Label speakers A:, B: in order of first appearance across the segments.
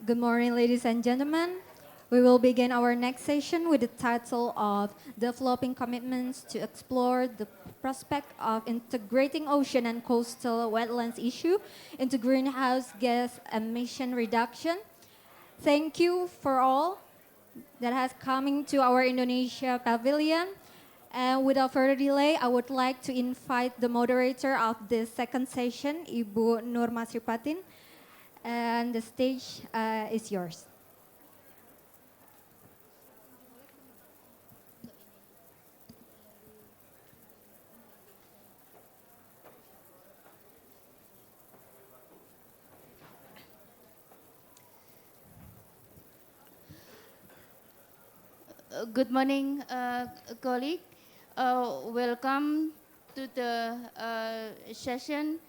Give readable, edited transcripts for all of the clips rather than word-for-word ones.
A: Good morning, ladies and gentlemen. We will begin our next session with the title of Developing Commitments to Explore the Prospect of Integrating Ocean and Coastal Wetlands Issue into Greenhouse Gas Emission Reduction. Thank you for all that has coming to our Indonesia Pavilion. And without further delay, I would like to invite the moderator of this second session, Ibu Nur Masripatin, and the stage is yours.
B: Good morning, colleague. Welcome to the session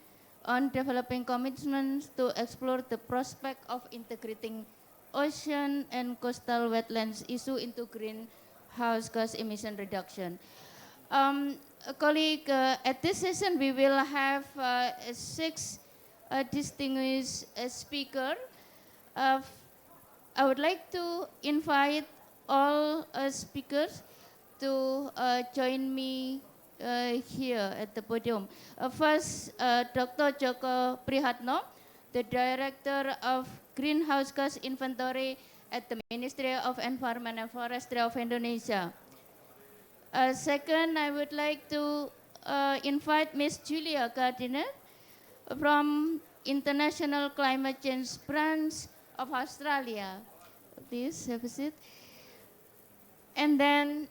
B: on developing commitments to explore the prospect of integrating ocean and coastal wetlands issue into greenhouse gas emission reduction. Colleague, at this session we will have six distinguished speakers. I would like to invite all speakers to join me here at the podium. First, Dr. Joko Prihatno, the Director of Greenhouse Gas Inventory at the Ministry of Environment and Forestry of Indonesia. Second, I would like to invite Ms. Julia Cardinal from International Climate Change Branch of Australia. Please have a seat. And then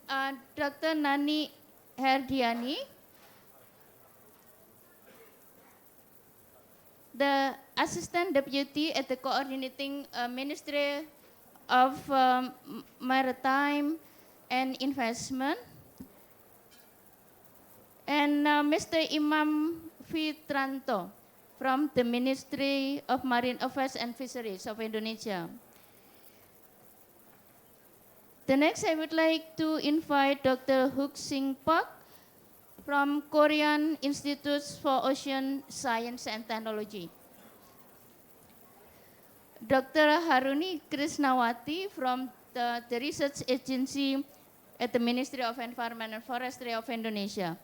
B: Dr. Nani Herdiani, the Assistant Deputy at the Coordinating Ministry of Maritime and Investment. And Mr. Imam Fitranto from the Ministry of Marine Affairs and Fisheries of Indonesia. The next, I would like to invite Dr. Hook Sing Park from Korean Institutes for Ocean Science and Technology. Dr. Haruni Krishnawati from the Research Agency at the Ministry of Environment and Forestry of Indonesia.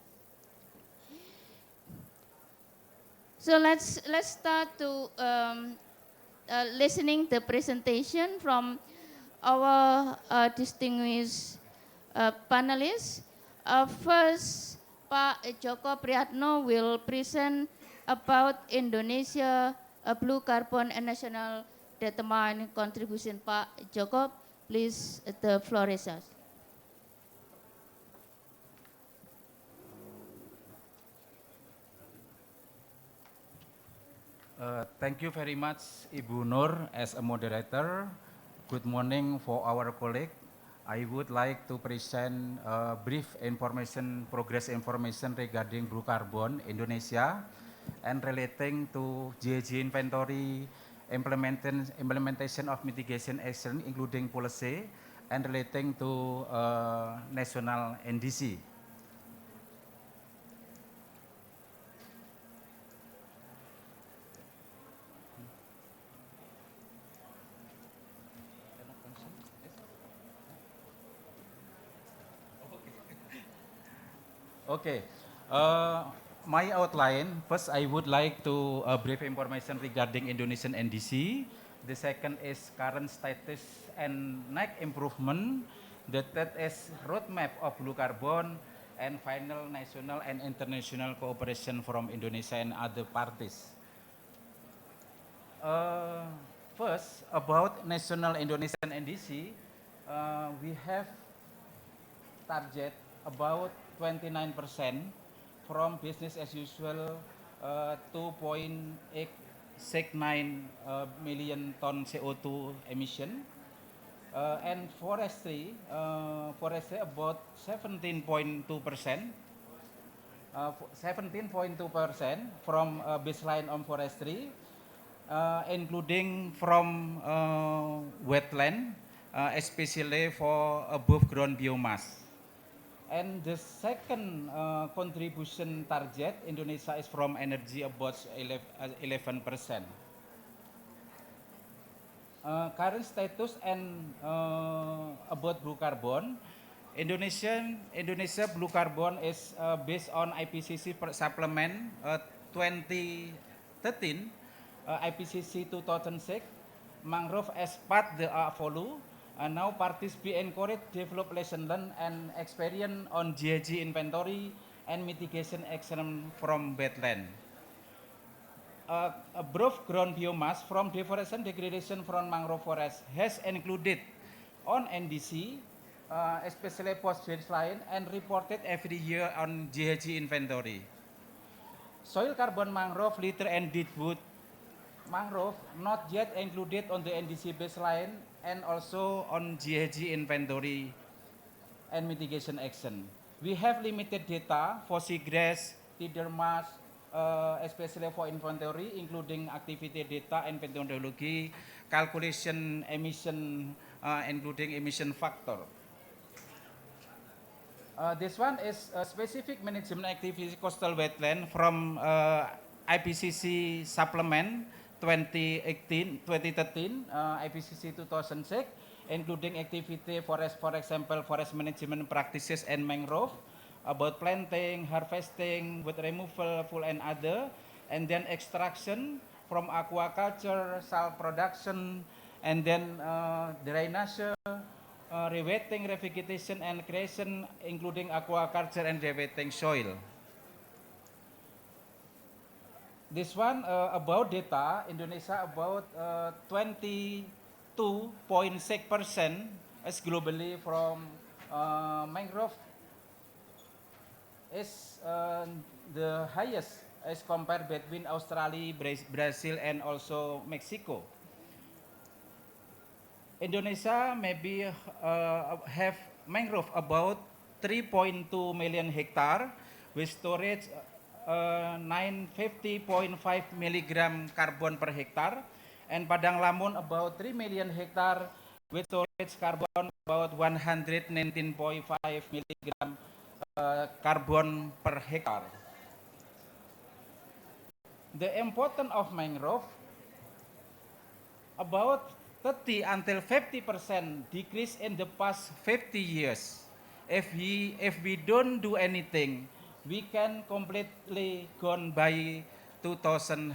B: So let's start to listening the presentation from our distinguished panelists. First, Pak Joko Prihatno will present about Indonesia blue carbon and national data mine contribution. Pak Joko, please, the floor is yours.
C: Thank you very much, Ibu Nur, as a moderator. Good morning for our colleague. I would like to present brief information, progress information regarding blue carbon Indonesia and relating to GHG inventory, implementation of mitigation action, including policy, and relating to national NDC. Okay, my outline, first I would like to brief information regarding Indonesian NDC. The second is current status and next improvement. The third is roadmap of blue carbon and final national and international cooperation from Indonesia and other parties. First, about national Indonesian NDC, we have target about 29% from business as usual, 2.869 million ton CO2 emission, and forestry about 17.2%, 17.2% from baseline on forestry, including from wetland, especially for above ground biomass. And the second contribution target, Indonesia is from energy about 11%. Current status and about blue carbon. Indonesia blue carbon is based on IPCC supplement 2013, IPCC 2006, mangrove as part the follow. Now parties be encouraged develop lesson learned and experience on GHG inventory and mitigation action from wetland. Above ground biomass from deforestation degradation from mangrove forest has included on NDC, especially post baseline, and reported every year on GHG inventory. Soil carbon mangrove, litter and deadwood mangrove not yet included on the NDC baseline and also on GHG inventory and mitigation action. We have limited data for seagrass, tidal mass, especially for inventory, including activity data and methodology, calculation, emission, including emission factor. This one is a specific management activity coastal wetland from IPCC supplement 2013, IPCC 2006, including activity forest, for example, forest management practices and mangrove, about planting, harvesting, wood removal, full and other, and then extraction from aquaculture, salt production, and then drainage, rewetting, revegetation, and creation, including aquaculture and rewetting soil. This one about data, Indonesia about 22.6% is globally from mangrove is the highest as compared between Australia, Brazil, and also Mexico. Indonesia maybe have mangrove about 3.2 million hectare with storage 950.5 milligram carbon per hectare, and Padang Lamun about 3 million hectare with storage carbon about 119.5 milligram carbon per hectare. The importance of mangrove, about 30 until 50% decrease in the past 50 years. If we don't do anything, we can completely gone by 2100.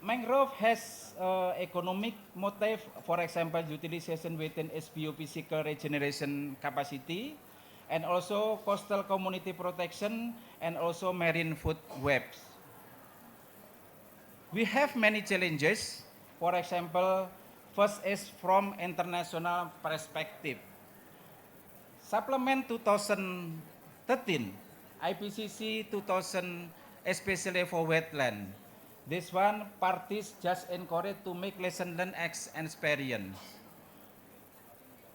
C: Mangrove has economic motive, for example, utilization within its biophysical regeneration capacity, and also coastal community protection, and also marine food webs. We have many challenges. For example, first is from international perspective. Supplement 2013, IPCC 2000, especially for wetland. This one, parties just encouraged to make lesson learned experience.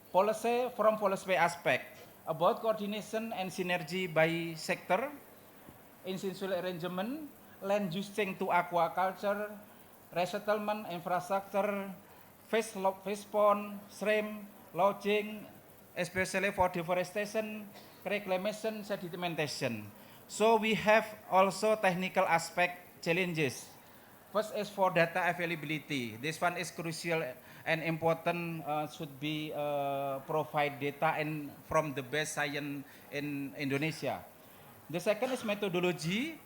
C: Policy from policy aspect, about coordination and synergy by sector, institutional arrangement, land using to aquaculture, resettlement, infrastructure, fish pond, shrimp, lodging, especially for deforestation, reclamation, sedimentation. So we have also technical aspect challenges. First is for data availability. This one is crucial and important, should be provide data and from the best science in Indonesia. The second is methodology,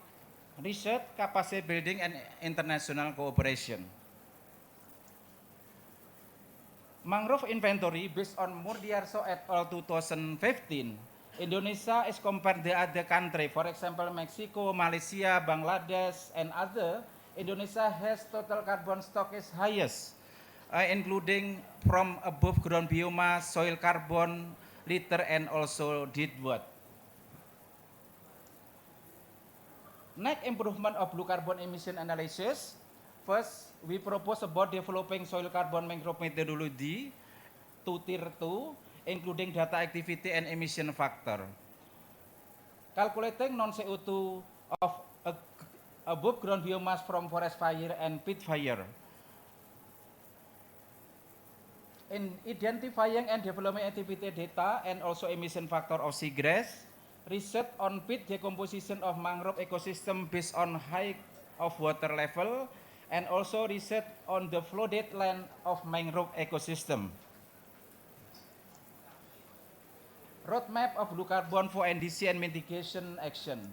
C: research, capacity building, and international cooperation. Mangrove inventory based on Murdiarso et al. 2015, Indonesia is compared the other country, for example, Mexico, Malaysia, Bangladesh, and other. Indonesia has total carbon stock is highest, including from above ground biomass, soil carbon, litter, and also deadwood. Next, improvement of blue carbon emission analysis. First, we propose about developing soil carbon mangrove methodology to tier 2, including data activity and emission factor. Calculating non-CO2 of above ground biomass from forest fire and pit fire. In identifying and developing activity data and also emission factor of seagrass, research on pit decomposition of mangrove ecosystem based on height of water level, and also research on the flooded land of mangrove ecosystem. Roadmap of blue carbon for NDC and mitigation action.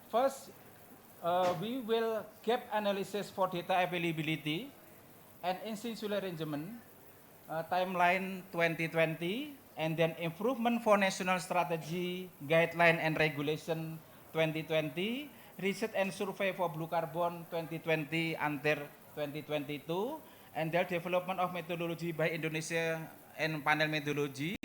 C: First, we will gap analysis for data availability and insular arrangement, timeline 2020, and then improvement for national strategy, guideline and regulation 2020, research and survey for blue carbon 2020 until 2022, and then development of methodology by Indonesia and panel methodology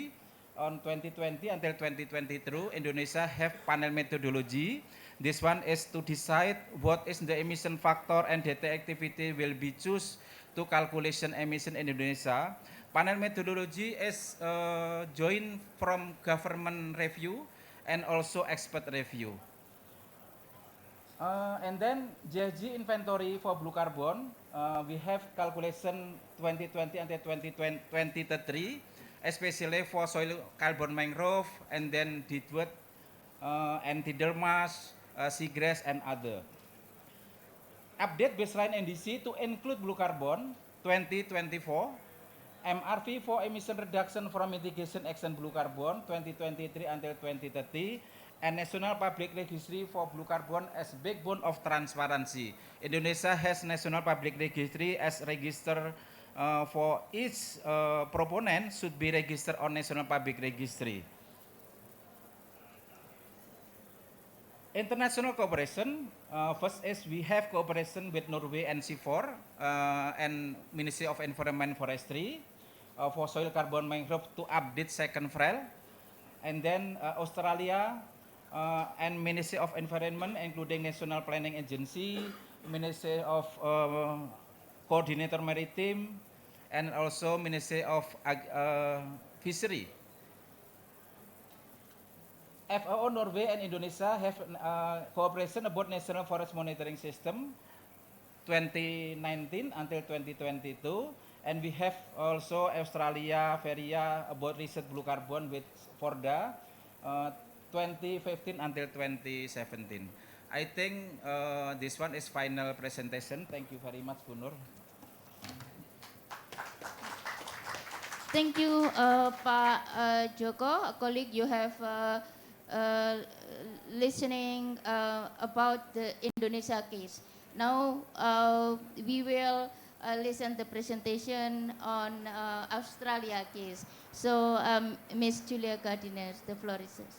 C: on 2020 until 2022. Indonesia have panel methodology. This one is to decide what is the emission factor and data activity will be choose to calculation emission in Indonesia. Panel methodology is joined from government review and also expert review. And then GHG inventory for blue carbon, we have calculation 2020 until 2023, especially for soil carbon mangrove, and then deadwood, antidermas, seagrass, and other. Update baseline NDC to include blue carbon 2024, MRV for emission reduction from mitigation action blue carbon 2023 until 2030, and National Public Registry for blue carbon as backbone of transparency. Indonesia has National Public Registry as register for each proponent should be registered on National Public Registry. International cooperation, first is we have cooperation with Norway and C4 and Ministry of Environment and Forestry for soil carbon mangrove to update second FREL, and then Australia and Ministry of Environment including National Planning Agency, Ministry of Coordinator Maritime, and also Ministry of Fishery. FAO Norway and Indonesia have cooperation about National Forest Monitoring System 2019 until 2022, and we have also Australia, Feria about research blue carbon with Forda 2015 until 2017. I think this one is final presentation. Thank you very much, Bu Nur.
B: Thank you, Pak Joko. Colleague, you have listening about the Indonesia case. Now we will listen the presentation on Australia case. So Ms. Julia Cardinal, the floor is yours.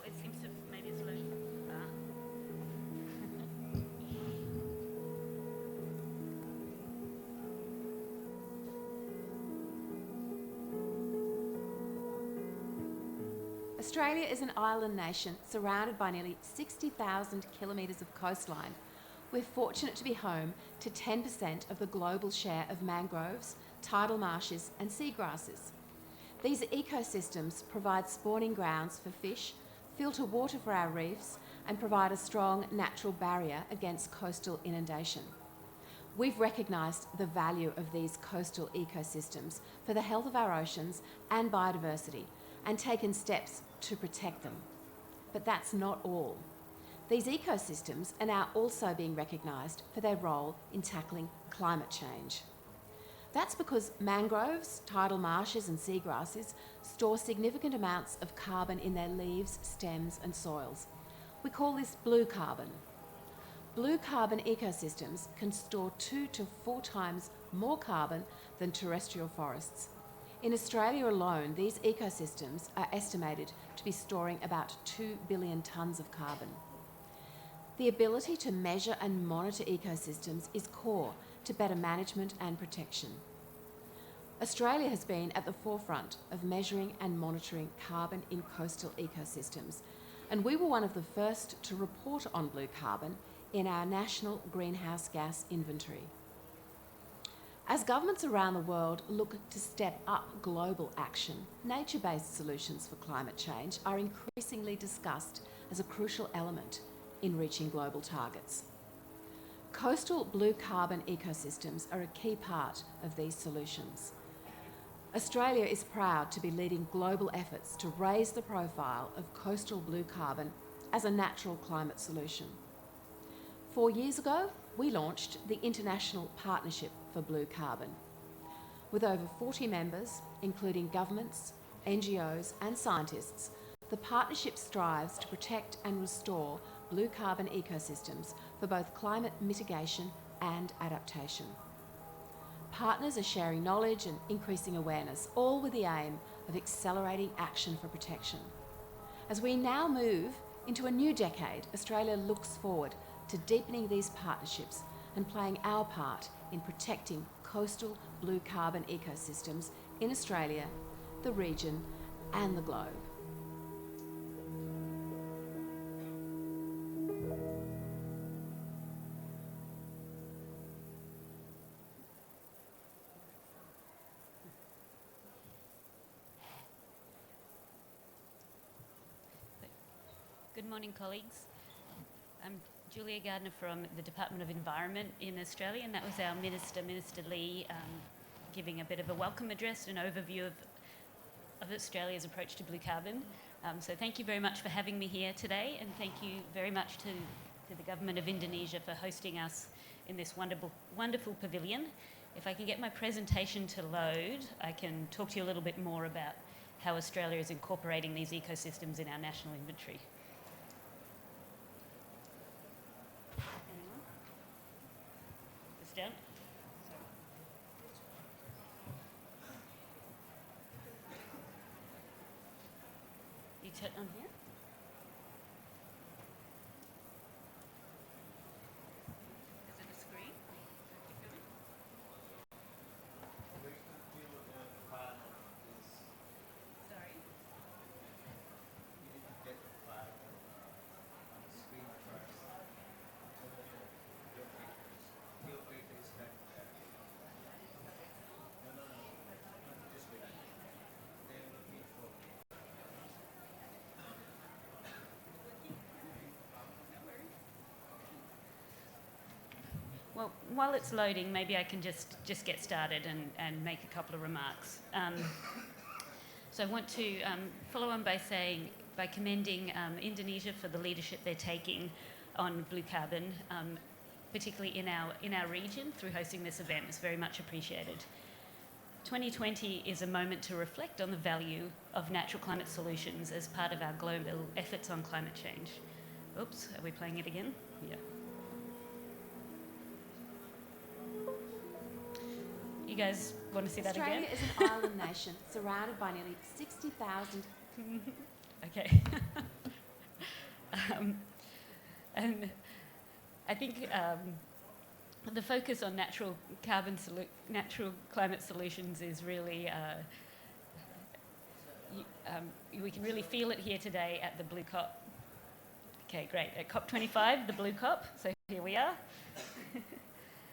D: It seems to, maybe it's low.
E: Australia is an island nation surrounded by nearly 60,000 kilometres of coastline. We're fortunate to be home to 10% of the global share of mangroves, tidal marshes and seagrasses. These ecosystems provide spawning grounds for fish, filter water for our reefs and provide a strong natural barrier against coastal inundation. We've recognised the value of these coastal ecosystems for the health of our oceans and biodiversity and taken steps to protect them. But that's not all. These ecosystems are now also being recognised for their role in tackling climate change. That's because mangroves, tidal marshes and seagrasses store significant amounts of carbon in their leaves, stems and soils. We call this blue carbon. Blue carbon ecosystems can store 2 to 4 times more carbon than terrestrial forests. In Australia alone, these ecosystems are estimated to be storing about 2 billion tonnes of carbon. The ability to measure and monitor ecosystems is core to better management and protection. Australia has been at the forefront of measuring and monitoring carbon in coastal ecosystems, and we were one of the first to report on blue carbon in our national greenhouse gas inventory. As governments around the world look to step up global action, nature-based solutions for climate change are increasingly discussed as a crucial element in reaching global targets. Coastal blue carbon ecosystems are a key part of these solutions. Australia is proud to be leading global efforts to raise the profile of coastal blue carbon as a natural climate solution. 4 years ago, we launched the International Partnership for Blue Carbon. With over 40 members, including governments, NGOs and scientists, the partnership strives to protect and restore blue carbon ecosystems for both climate mitigation and adaptation. Partners are sharing knowledge and increasing awareness, all with the aim of accelerating action for protection. As we now move into a new decade, Australia looks forward to deepening these partnerships and playing our part in protecting coastal blue carbon ecosystems in Australia, the region and the globe.
D: Good morning, colleagues. I'm Julia Gardner from the Department of Environment in Australia, and that was our Minister, Minister Lee, giving a bit of a welcome address, an overview of Australia's approach to blue carbon. So thank you very much for having me here today, and thank you very much to the Government of Indonesia for hosting us in this wonderful pavilion. If I can get my presentation to load, I can talk to you a little bit more about how Australia is incorporating these ecosystems in our national inventory. Down. You turn on here. Is it a screen? Sorry. Well, while it's loading, maybe I can just get started and make a couple of remarks. So I want to follow on by commending Indonesia for the leadership they're taking on blue carbon, particularly in our region through hosting this event. It's very much appreciated. 2020 is a moment to reflect on the value of natural climate solutions as part of our global efforts on climate change. Oops, are we playing it again? Yeah. You guys want to see that again?
E: Australia is an island nation surrounded by nearly 60,000.
D: Okay. And I think the focus on natural climate solutions is really, we can really feel it here today at the Blue COP. Okay, great. At COP25, the Blue COP. So here we are.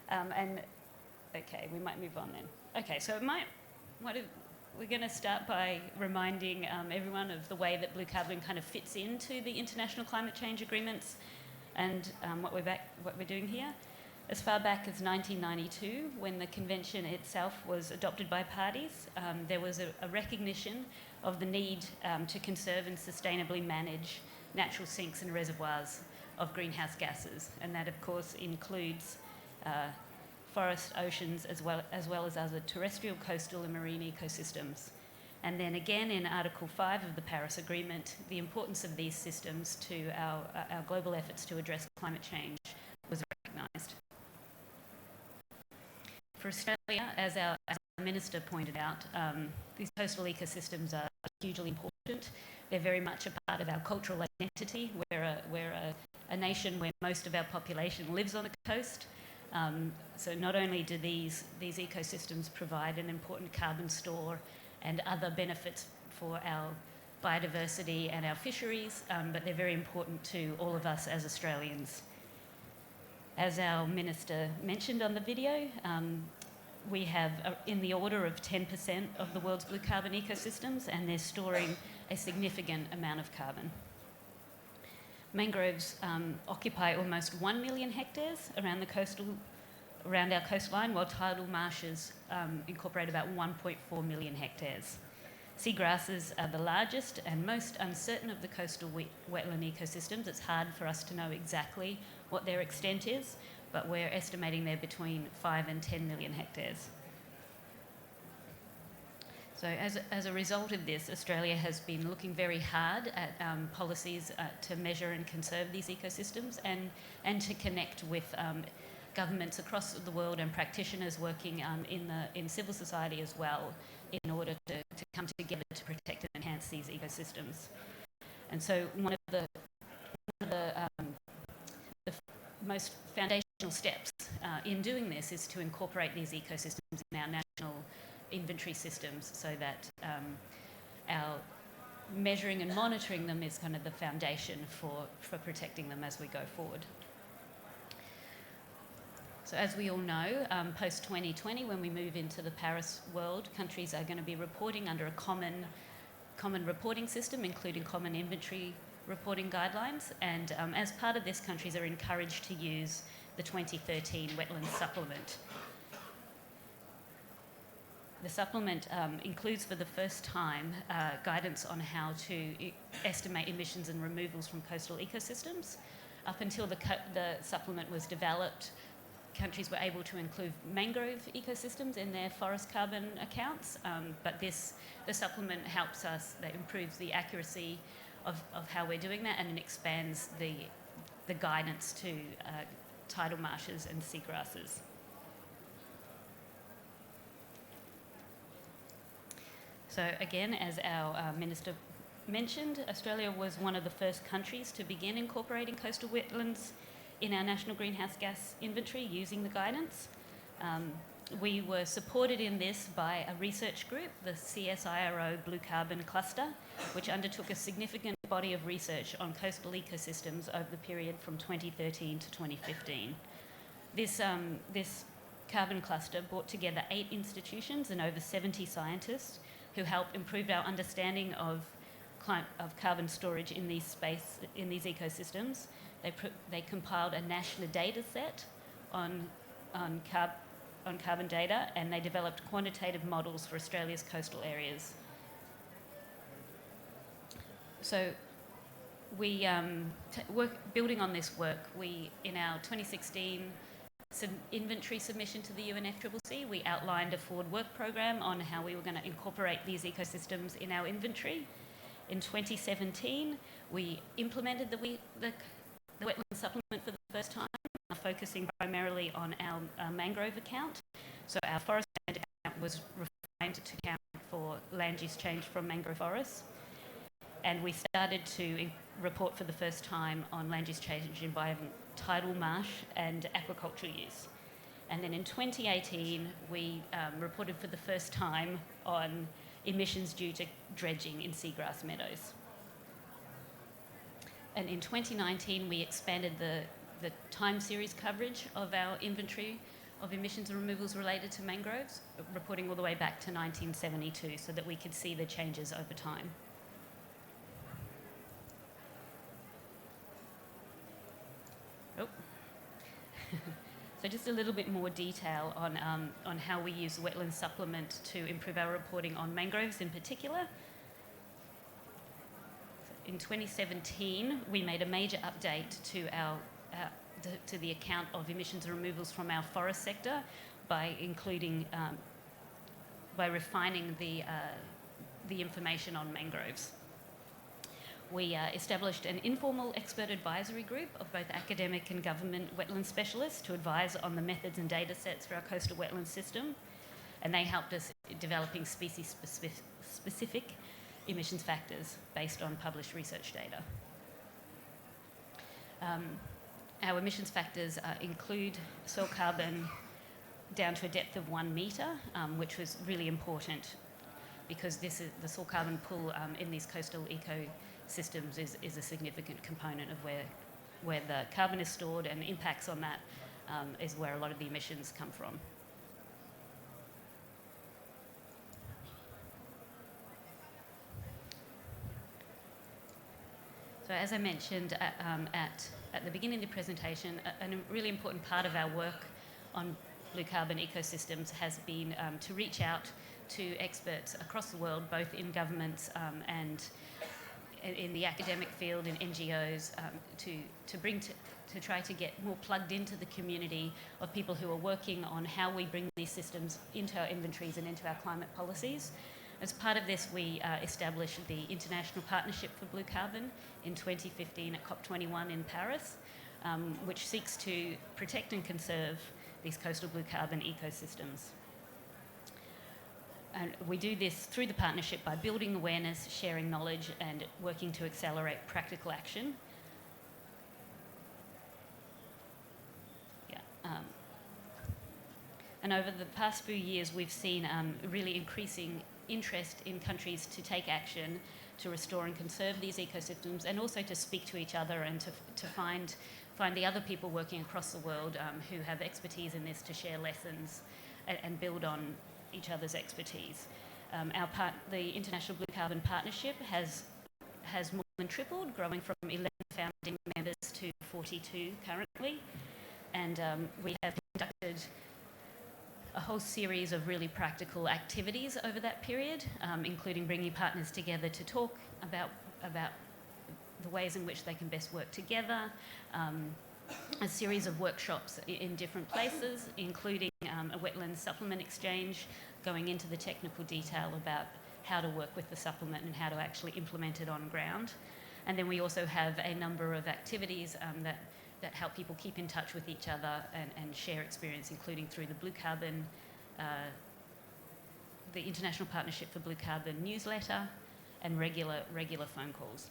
D: And okay, we might move on then. Okay, so we're going to start by reminding everyone of the way that blue carbon kind of fits into the international climate change agreements and what we're doing here. As far back as 1992, when the convention itself was adopted by parties, there was a recognition of the need to conserve and sustainably manage natural sinks and reservoirs of greenhouse gases, and that of course includes forest, oceans, as well as other terrestrial, coastal and marine ecosystems. And then again in Article 5 of the Paris Agreement, the importance of these systems to our global efforts to address climate change was recognised. For Australia, as our Minister pointed out, these coastal ecosystems are hugely important. They're very much a part of our cultural identity. We're a nation where most of our population lives on the coast. So not only do these ecosystems provide an important carbon store and other benefits for our biodiversity and our fisheries, but they're very important to all of us as Australians. As our Minister mentioned on the video, we have in the order of 10% of the world's blue carbon ecosystems, and they're storing a significant amount of carbon. Mangroves occupy almost 1 million hectares around our coastline, while tidal marshes incorporate about 1.4 million hectares. Seagrasses are the largest and most uncertain of the coastal wetland ecosystems. It's hard for us to know exactly what their extent is, but we're estimating they're between 5 and 10 million hectares. So as a result of this, Australia has been looking very hard at policies to measure and conserve these ecosystems and to connect with governments across the world and practitioners working in civil society as well, in order to come together to protect and enhance these ecosystems. And so one of the most foundational steps in doing this is to incorporate these ecosystems in our national inventory systems, so that our measuring and monitoring them is kind of the foundation for protecting them as we go forward. So as we all know, post-2020, when we move into the Paris world, countries are going to be reporting under a common reporting system, including common inventory reporting guidelines. And as part of this, countries are encouraged to use the 2013 Wetlands Supplement. The supplement includes for the first time guidance on how to estimate emissions and removals from coastal ecosystems. Up until the supplement was developed, countries were able to include mangrove ecosystems in their forest carbon accounts, but the supplement helps us, that improves the accuracy of how we're doing that, and it expands the guidance to tidal marshes and seagrasses. So again, as our Minister mentioned, Australia was one of the first countries to begin incorporating coastal wetlands in our national greenhouse gas inventory using the guidance. We were supported in this by a research group, the CSIRO Blue Carbon Cluster, which undertook a significant body of research on coastal ecosystems over the period from 2013 to 2015. This carbon cluster brought together 8 institutions and over 70 scientists who helped improve our understanding of carbon storage in these ecosystems. They compiled a national data set on carbon data, and they developed quantitative models for Australia's coastal areas. So we building on this work, in our 2016 inventory submission to the UNFCCC, we outlined a forward work program on how we were going to incorporate these ecosystems in our inventory. In 2017, we implemented the wetland supplement for the first time, focusing primarily on our mangrove account. So our forest land account was refined to account for land use change from mangrove forests. And we started to report for the first time on land use change involving tidal marsh and aquaculture use. And then in 2018, we reported for the first time on emissions due to dredging in seagrass meadows. And in 2019, we expanded the time series coverage of our inventory of emissions and removals related to mangroves, reporting all the way back to 1972, so that we could see the changes over time. So just a little bit more detail on how we use the wetland supplement to improve our reporting on mangroves in particular. In 2017, we made a major update to the account of emissions and removals from our forest sector by refining the information on mangroves. We established an informal expert advisory group of both academic and government wetland specialists to advise on the methods and data sets for our coastal wetland system, and they helped us developing species-specific emissions factors based on published research data. Our emissions factors include soil carbon down to a depth of 1 metre, which was really important because the soil carbon pool in these coastal ecosystems is a significant component of where the carbon is stored, and impacts on that is where a lot of the emissions come from. So as I mentioned at the beginning of the presentation, a really important part of our work on blue carbon ecosystems has been to reach out to experts across the world, both in governments and in the academic field, in NGOs, to try to get more plugged into the community of people who are working on how we bring these systems into our inventories and into our climate policies. As part of this, we established the International Partnership for Blue Carbon in 2015 at COP21 in Paris, which seeks to protect and conserve these coastal blue carbon ecosystems. And we do this through the partnership by building awareness, sharing knowledge, and working to accelerate practical action. And over the past few years, we've seen really increasing interest in countries to take action to restore and conserve these ecosystems, and also to speak to each other and to find the other people working across the world who have expertise in this, to share lessons and build on each other's expertise. The International Blue Carbon Partnership has more than tripled, growing from 11 founding members to 42 currently. And we have conducted a whole series of really practical activities over that period, including bringing partners together to talk about the ways in which they can best work together, a series of workshops in different places, including a wetlands supplement exchange, going into the technical detail about how to work with the supplement and how to actually implement it on ground. And then we also have a number of activities that help people keep in touch with each other and share experience, including through the Blue Carbon, the International Partnership for Blue Carbon newsletter, and regular phone calls.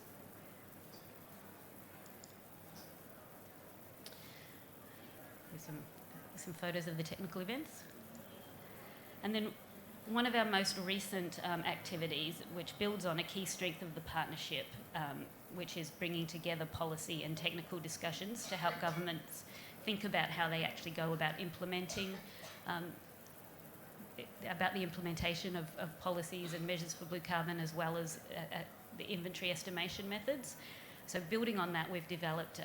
D: Here's some photos of the technical events. And then one of our most recent activities, which builds on a key strength of the partnership, which is bringing together policy and technical discussions to help governments think about how they actually go about implementing, about the implementation of policies and measures for blue carbon, as well as the inventory estimation methods. So building on that, we've developed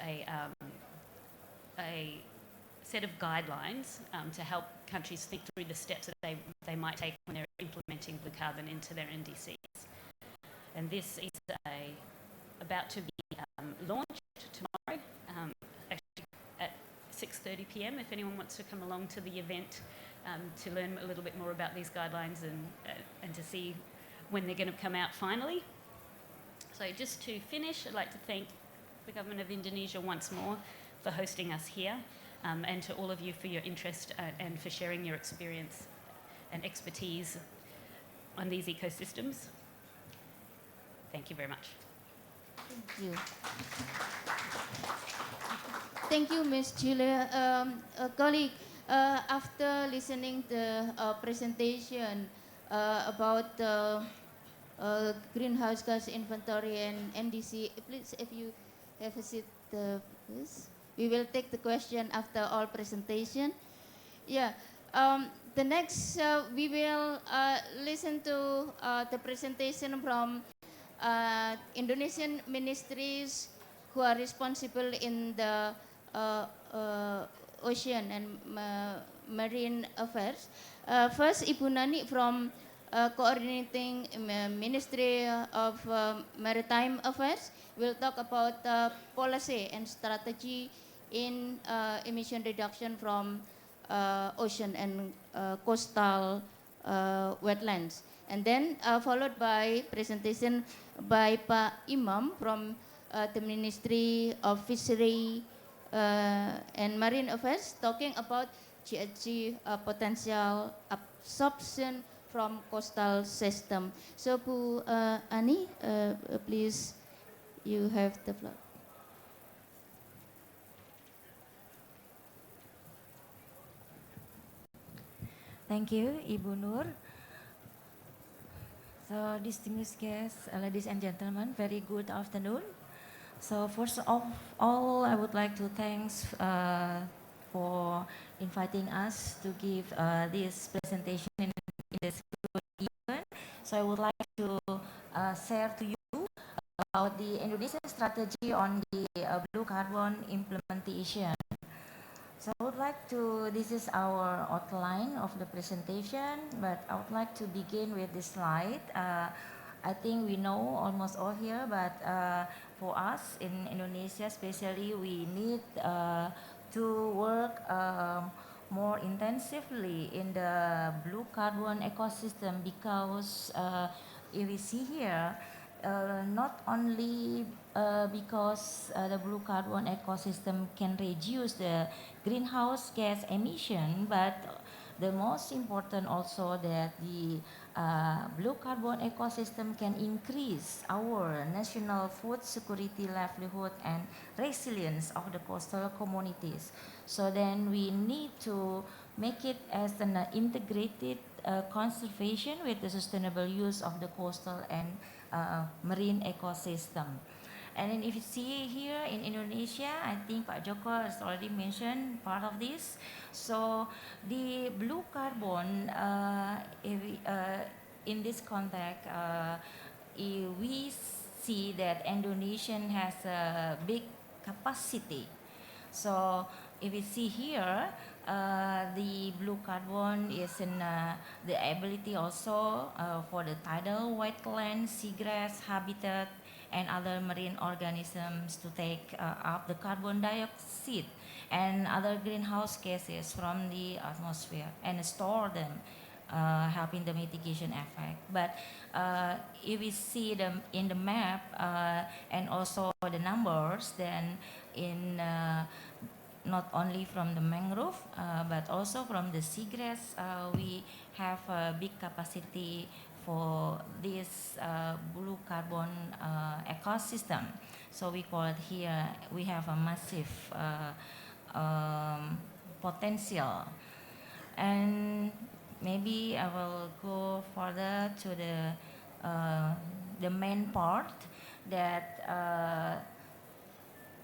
D: a set of guidelines to help countries think through the steps that they might take when they're implementing blue carbon into their NDCs. And this is about to be launched tomorrow, actually at 6:30 p.m. if anyone wants to come along to the event to learn a little bit more about these guidelines and to see when they're going to come out finally. So just to finish, I'd like to thank the Government of Indonesia once more for hosting us here, and to all of you for your interest and for sharing your experience and expertise on these ecosystems. Thank you very much.
F: Thank you. Thank you, Ms. Julia. Colleague, after listening the presentation about greenhouse gas inventory and NDC, please, if you have a seat, please. We will take the question after all presentation. Yeah. The next, we will listen to the presentation from Indonesian ministries who are responsible in the ocean and marine affairs. First, Ibu Nani from coordinating Ministry of Maritime Affairs will talk about policy and strategy in emission reduction from ocean and coastal wetlands. And then followed by presentation by Pak Imam from the Ministry of Fishery and Marine Affairs, talking about GHG potential absorption from coastal system. So Bu Ani, please, you have the floor.
G: Thank you, Ibu Nur. So, distinguished guests, ladies and gentlemen, very good afternoon. So, first of all, I would like to thank for inviting us to give this presentation in this good event. So I would like to share to you about the Indonesian strategy on the blue carbon implementation. So I would like to, this is our outline of the presentation, but I would like to begin with this slide. I think we know almost all here, but for us in Indonesia especially, we need to work more intensively in the blue carbon ecosystem because if we see here, not only because the blue carbon ecosystem can reduce the greenhouse gas emission, but the most important also that the blue carbon ecosystem can increase our national food security, livelihood, and resilience of the coastal communities. So then we need to make it as an integrated conservation with the sustainable use of the coastal and marine ecosystem. And then if you see here in Indonesia, I think Pak Joko has already mentioned part of this. So the blue carbon, in this context, we see that Indonesia has a big capacity. So if you see here, the blue carbon is in the ability also for the tidal wetlands, seagrass habitat, and other marine organisms to take up the carbon dioxide and other greenhouse gases from the atmosphere and store them, helping the mitigation effect. But if we see them in the map and also the numbers, then in not only from the mangrove, but also from the seagrass, we have a big capacity for this blue carbon ecosystem. So we call it here, we have a massive potential. And maybe I will go further to the main part that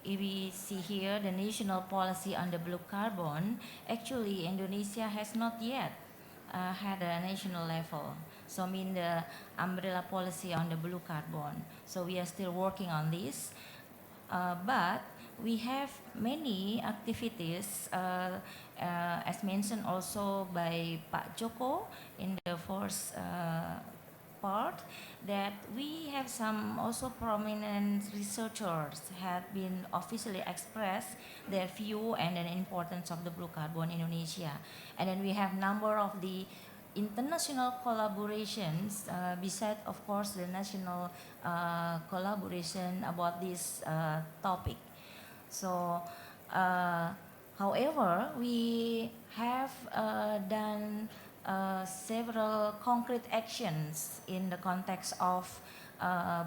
G: if we see here the national policy on the blue carbon, actually Indonesia has not yet had a national level. So I mean the umbrella policy on the blue carbon. So we are still working on this. But we have many activities as mentioned also by Pak Joko in the first part, that we have some also prominent researchers have been officially expressed their view and the importance of the blue carbon in Indonesia. And then we have number of the international collaborations besides of course the national collaboration about this topic. So however, we have done several concrete actions in the context of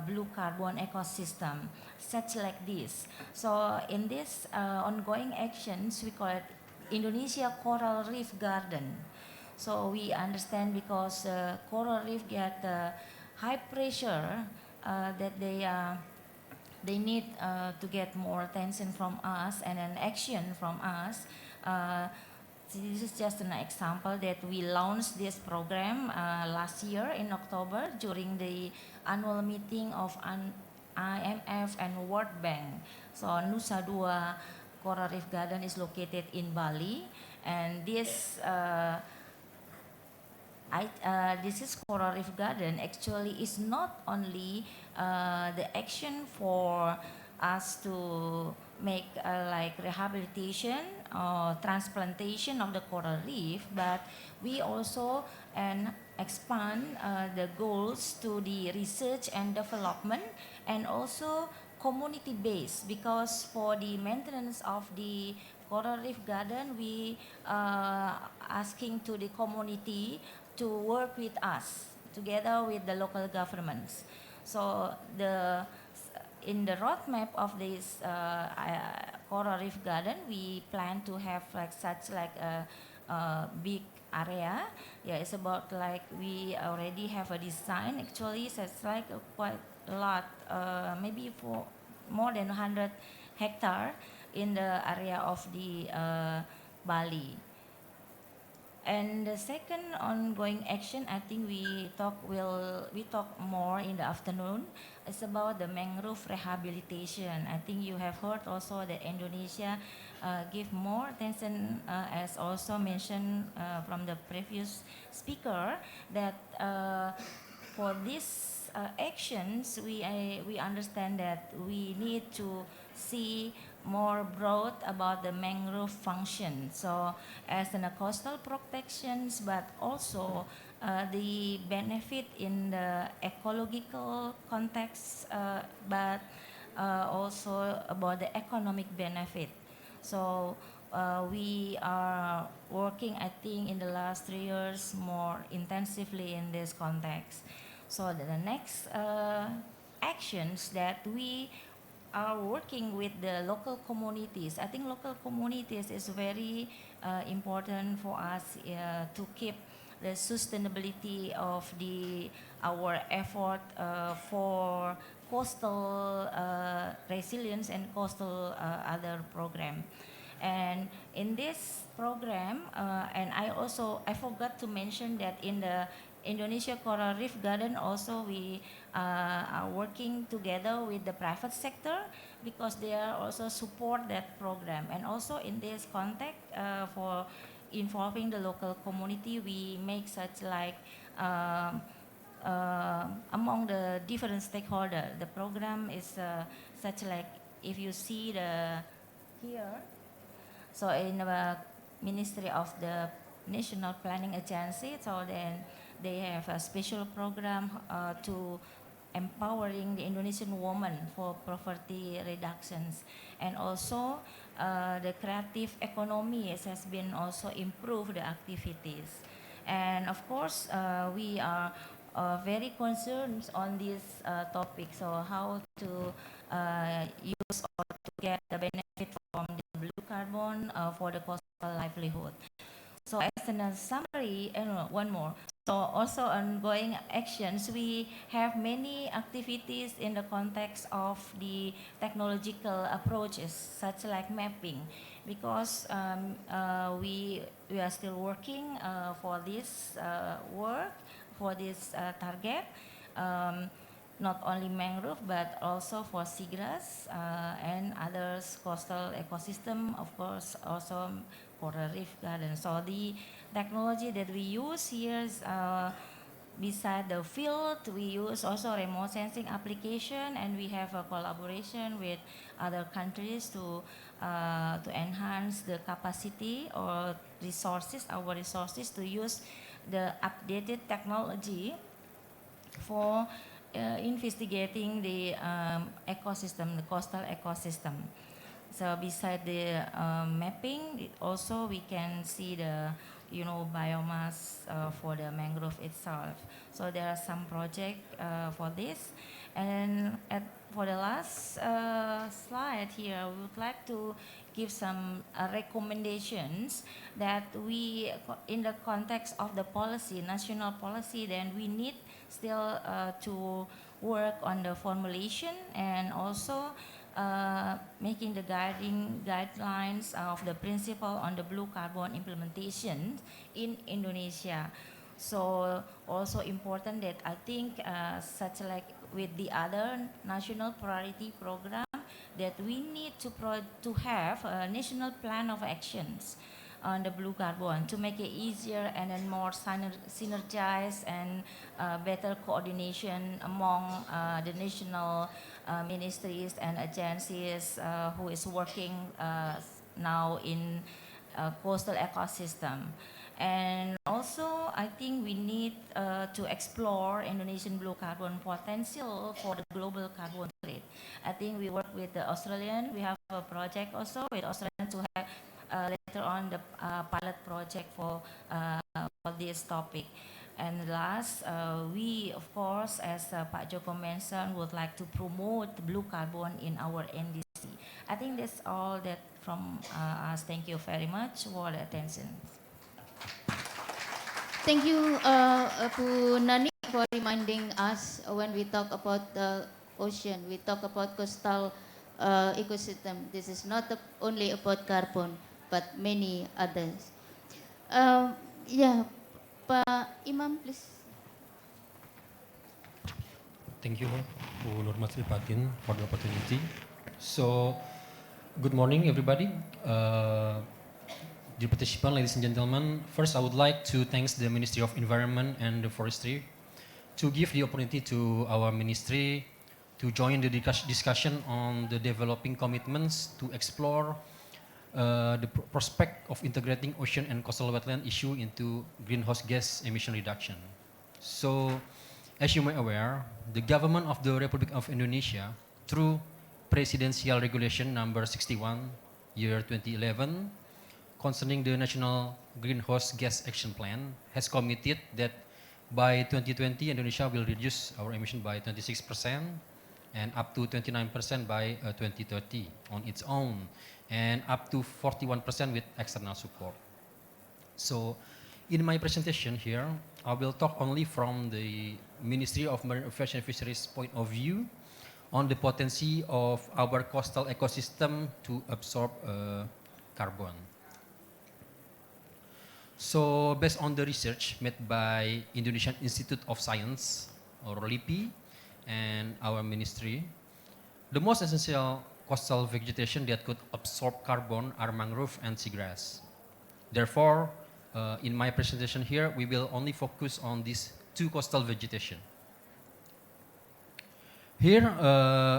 G: blue carbon ecosystem, such like this. So in this ongoing actions, we call it Indonesia Coral Reef Garden. So we understand because coral reef get high pressure that they need to get more attention from us and an action from us. This is just an example that we launched this program last year in October during the annual meeting of IMF and World Bank. So Nusa Dua Coral Reef Garden is located in Bali, and this is Coral Reef Garden actually is not only the action for us to make like rehabilitation or transplantation of the coral reef, but we also expand the goals to the research and development and also community based, because for the maintenance of the coral reef garden we asking to the community to work with us together with the local governments. So in the roadmap of this coral reef garden, we plan to have like such like a big area. Yeah, it's about like we already have a design. Actually, so it's like quite a lot, maybe for more than 100 hectare in the area of the Bali. And the second ongoing action, I think we talk more in the afternoon. It's about the mangrove rehabilitation. I think you have heard also that Indonesia give more attention, as also mentioned from the previous speaker, that for these actions, we understand that we need to see more broad about the mangrove function. So as in a coastal protections, but also the benefit in the ecological context, but also about the economic benefit. So we are working, I think, in the last 3 years more intensively in this context. So the next actions that we are working with the local communities. I think local communities is very important for us to keep the sustainability of our effort for coastal resilience and coastal other program. And in this program, and I forgot to mention that in the Indonesia Coral Reef Garden also we are working together with the private sector because they are also support that program. And also in this context, for involving the local community, we make such like among the different stakeholders. The program is such like, if you see the here, so in the Ministry of the National Planning Agency, so then they have a special program to empowering the Indonesian woman for poverty reductions. And also the creative economy has been also improved the activities. And of course, we are very concerned on this topic, so how to use or to get the benefit from the blue carbon for the coastal livelihood. So as a summary, and one more. So also ongoing actions, we have many activities in the context of the technological approaches, such like mapping, because we are still working for this work, for this target. Not only mangrove, but also for seagrass and others coastal ecosystem, of course, also for a reef garden. So the technology that we use here is beside the field, we use also remote sensing application, and we have a collaboration with other countries to enhance the capacity or resources, our resources, to use the updated technology for investigating the ecosystem, the coastal ecosystem. So beside the mapping, also we can see the biomass for the mangrove itself. So there are some projects for this. And for the last slide here, we would like to give some recommendations that we, in the context of the policy, national policy, then we need still to work on the formulation and also making the guidelines of the principle on the blue carbon implementation in Indonesia. So also important that I think such like with the other national priority program, that we need to have a national plan of actions on the blue carbon to make it easier and then more synergized and better coordination among the national ministries and agencies who is working now in coastal ecosystem. And also, I think we need to explore Indonesian blue carbon potential for the global carbon trade. I think we work with the Australian. We have a project also with Australian to have later on the pilot project for this topic. And last, we, of course, as Pak Joko mentioned, would like to promote blue carbon in our NDC. I think that's all that from us. Thank you very much for the attention.
F: Thank you, Bu Nani, for reminding us when we talk about the ocean, we talk about coastal ecosystem. This is not only about carbon. but many others. Yeah, Pak Imam, please.
H: Thank you, Bu Nur Masri Patin, for the opportunity. So, good morning, everybody. Dear participants, ladies and gentlemen, first I would like to thank the Ministry of Environment and Forestry to give the opportunity to our ministry to join the discussion on the developing commitments to explore the prospect of integrating ocean and coastal wetland issue into greenhouse gas emission reduction. So, as you may aware, the government of the Republic of Indonesia, through Presidential Regulation number 61, year 2011, concerning the National Greenhouse Gas Action Plan, has committed that by 2020, Indonesia will reduce our emission by 26% and up to 29% by 2030 on its own, and up to 41% with external support. So, in my presentation here, I will talk only from the Ministry of Marine Affairs and Fisheries point of view on the potency of our coastal ecosystem to absorb carbon. So, based on the research made by Indonesian Institute of Science, or LIPI, and our ministry, the most essential coastal vegetation that could absorb carbon are mangrove and seagrass. Therefore, in my presentation here, we will only focus on these two coastal vegetation. Here,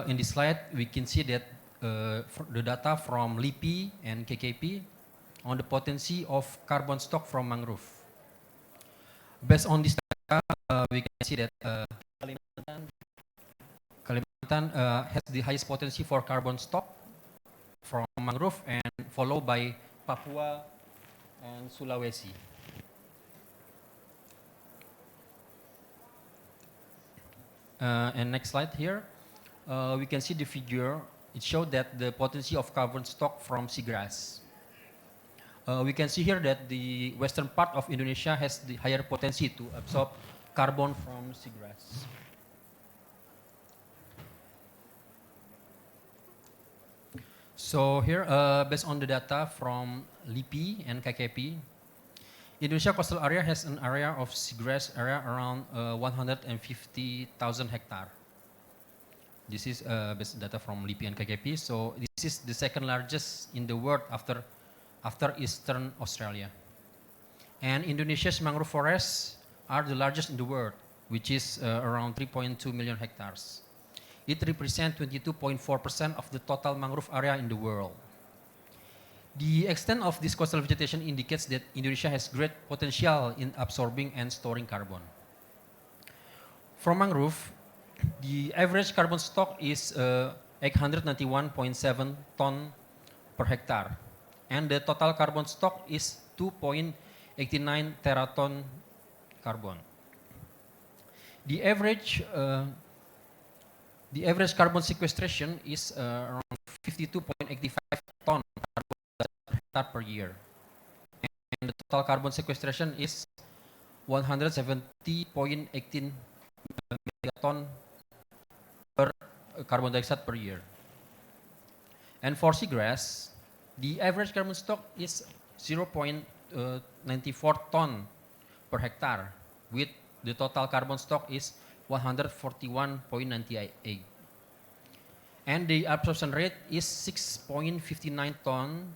H: in this slide, we can see that the data from LIPI and KKP on the potency of carbon stock from mangrove. Based on this data, we can see that Kalimantan has the highest potency for carbon stock from mangrove, and followed by Papua and Sulawesi. And next slide here, we can see the figure. It showed that the potency of carbon stock from seagrass. We can see here that the western part of Indonesia has the higher potency to absorb carbon from seagrass. So here, based on the data from LIPI and KKP, Indonesia coastal area has an area of seagrass area around 150,000 hectare. This is based data from LIPI and KKP. So this is the second largest in the world after Eastern Australia. And Indonesia's mangrove forests are the largest in the world, which is around 3.2 million hectares. It represents 22.4% of the total mangrove area in the world. The extent of this coastal vegetation indicates that Indonesia has great potential in absorbing and storing carbon. From mangrove, the average carbon stock is 891.7 ton per hectare, and the total carbon stock is 2.89 teraton carbon. The average carbon sequestration is around 52.85 ton carbon per hectare per year, and the total carbon sequestration is 170.18 megaton per carbon dioxide per year. And for seagrass, the average carbon stock is 0.94 ton per hectare, with the total carbon stock is 141.98. And the absorption rate is 6.59 ton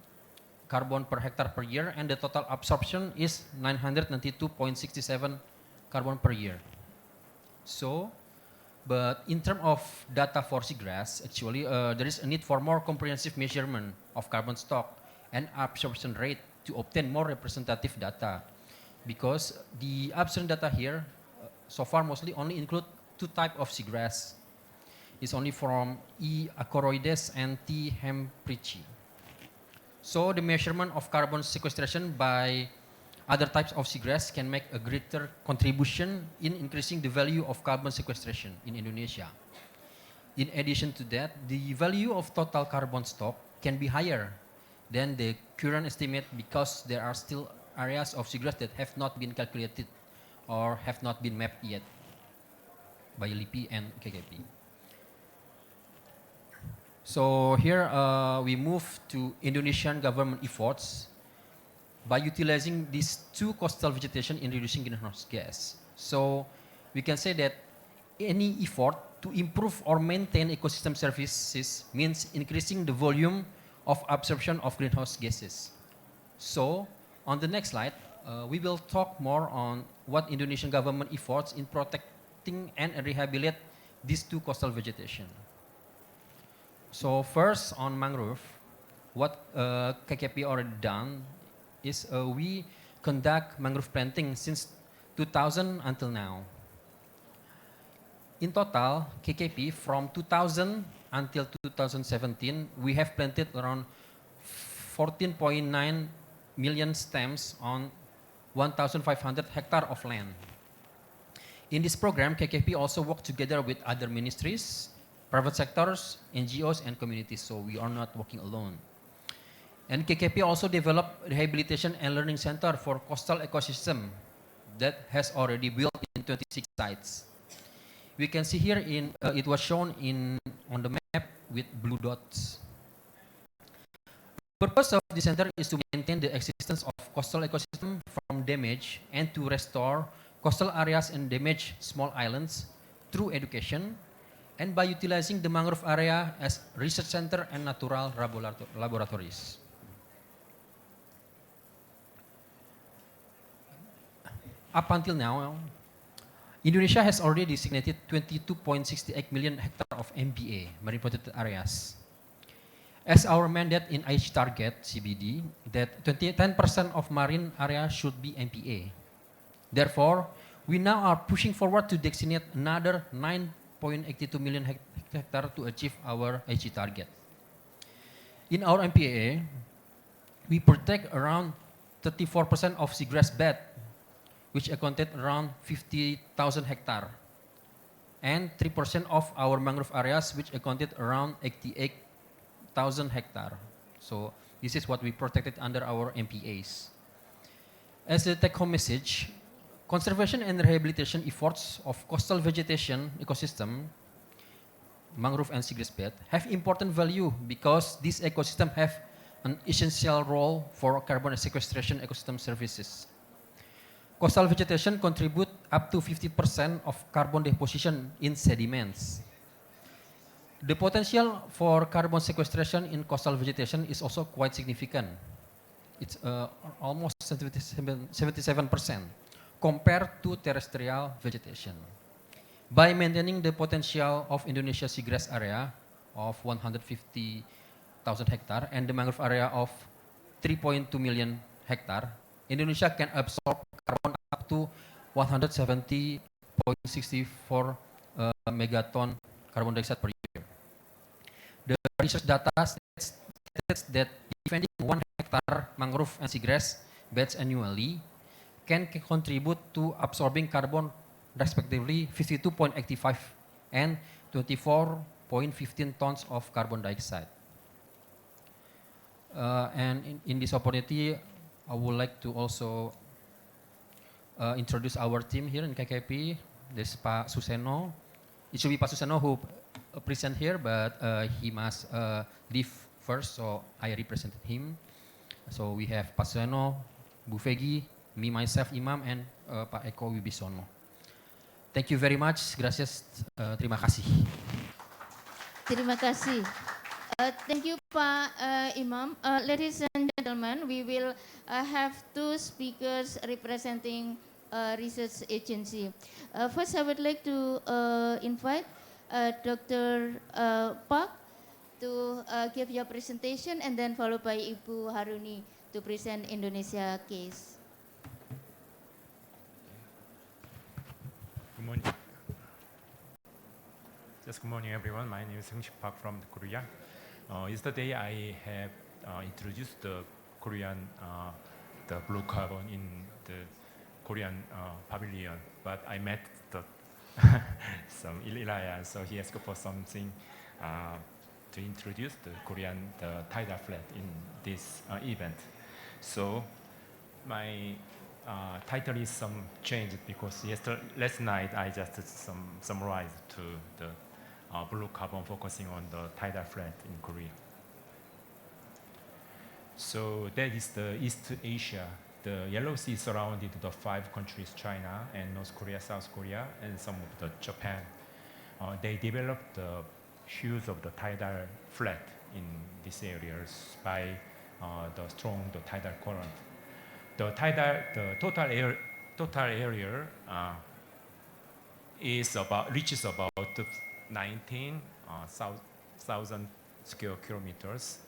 H: carbon per hectare per year, and the total absorption is 992.67 carbon per year. So, but in terms of data for seagrass, actually there is a need for more comprehensive measurement of carbon stock and absorption rate to obtain more representative data, because the absorption data here so far mostly only include two types of seagrass. It's only from E. acoroides and T. hemprichi. So the measurement of carbon sequestration by other types of seagrass can make a greater contribution in increasing the value of carbon sequestration in Indonesia. In addition to that, the value of total carbon stock can be higher than the current estimate, because there are still areas of seagrass that have not been calculated or have not been mapped yet by LIPI and KKP. So here we move to Indonesian government efforts by utilizing these two coastal vegetation in reducing greenhouse gas. So we can say that any effort to improve or maintain ecosystem services means increasing the volume of absorption of greenhouse gases. So on the next slide, we will talk more on what Indonesian government efforts in protecting and rehabilitate these two coastal vegetation. So first on mangrove, what KKP already done is we conduct mangrove planting since 2000 until now. In total, KKP from 2000 until 2017, we have planted around 14.9 million stems on 1,500 hectare of land. In this program, KKP also worked together with other ministries, private sectors, NGOs, and communities, so we are not working alone. And KKP also developed rehabilitation and learning center for coastal ecosystem that has already built in 26 sites. We can see here it was shown on the map with blue dots. The purpose of the center is to maintain the existence of coastal ecosystem from damage and to restore coastal areas and damaged small islands through education and by utilizing the mangrove area as research center and natural laboratories. Up until now, Indonesia has already designated 22.68 million hectare of MPA, marine protected areas. As our mandate in IC target, CBD, that 10% of marine area should be MPA. Therefore, we now are pushing forward to designate another 9.82 million hectare to achieve our IC target. In our MPA, we protect around 34% of seagrass bed, which accounted around 50,000 hectare, and 3% of our mangrove areas, which accounted around 88,000 hectare. So this is what we protected under our MPAs. As a take-home message, conservation and rehabilitation efforts of coastal vegetation ecosystem, mangrove and seagrass bed, have important value because these ecosystems have an essential role for carbon sequestration ecosystem services. Coastal vegetation contribute up to 50% of carbon deposition in sediments. The potential for carbon sequestration in coastal vegetation is also quite significant. It's almost 77% compared to terrestrial vegetation. By maintaining the potential of Indonesia's seagrass area of 150,000 hectare and the mangrove area of 3.2 million hectare, Indonesia can absorb carbon up to 170.64 megaton carbon dioxide per year. The research data states that defending 1 hectare mangrove and seagrass beds annually can contribute to absorbing carbon respectively 52.85 and 24.15 tons of carbon dioxide. And in this opportunity, I would like to also introduce our team here in KKP. There's Pak Suseno. It should be Pak Suseno who present here, but he must leave first, so I represented him. So we have Pak Suseno, Bu Fegi, me, myself, Imam, and Pak Eko Wibisono. Thank you very much. Gracias. Terima kasih.
F: Terima kasih. Thank you, Pak Imam. Ladies and gentlemen, we will have two speakers representing research agency. First, I would like to invite Dr. Park to give your presentation, and then followed by Ibu Haruni to present Indonesia case.
I: Good morning. Just good morning, everyone. My name is Seung-Sik Park from Korea. Yesterday, I have introduced the Korean the blue carbon in the Korean pavilion, but I met the some Ilaya, so he asked for something to introduce the Korean tidal flat in this event. So my title is some changed because last night I just summarized to the blue carbon focusing on the tidal flat in Korea. So that is the East Asia. The Yellow Sea surrounded the 5 countries, China and North Korea, South Korea, and some of the Japan. They developed the hues of the tidal flat in these areas by the strong tidal current. The total area reaches about 19,000 square kilometers.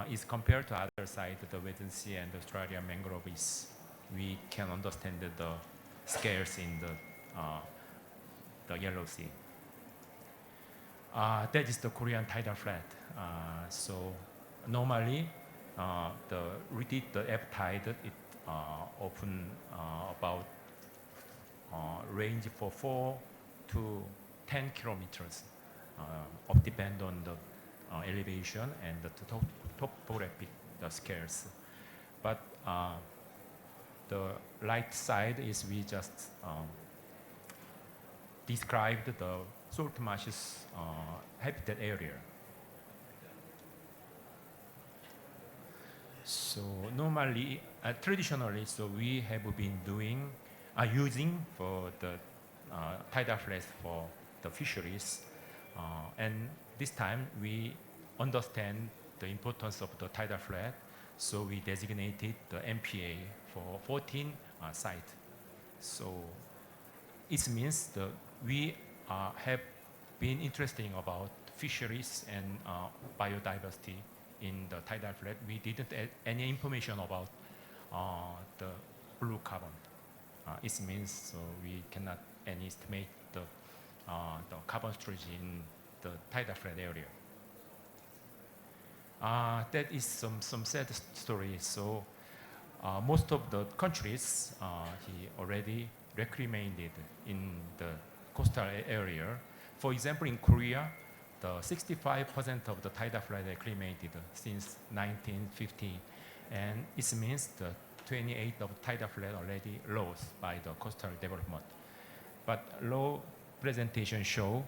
I: Is compared to other side, the Western Sea and Australia mangroves, we can understand the scales in the Yellow Sea. That is the Korean tidal flat. So normally, the ebb tide it often about range for 4 to 10 kilometers, depend on the elevation and the topographic scales. But the right side is we just described the salt marshes habitat area. So normally, traditionally, so we have been using for the tidal flats for the fisheries, and this time we understand the importance of the tidal flat, so we designated the MPA for 14 sites. So it means that we have been interested about fisheries and biodiversity in the tidal flat. We didn't add any information about the blue carbon. It means so we cannot estimate the carbon storage in the tidal flat area. That is some sad story. So most of the countries he already reclaimed in the coastal area. For example, in Korea, the 65% of the tidal flat reclaimed since 1950, and it means the 28 of tidal flat already lost by the coastal development. But low presentation show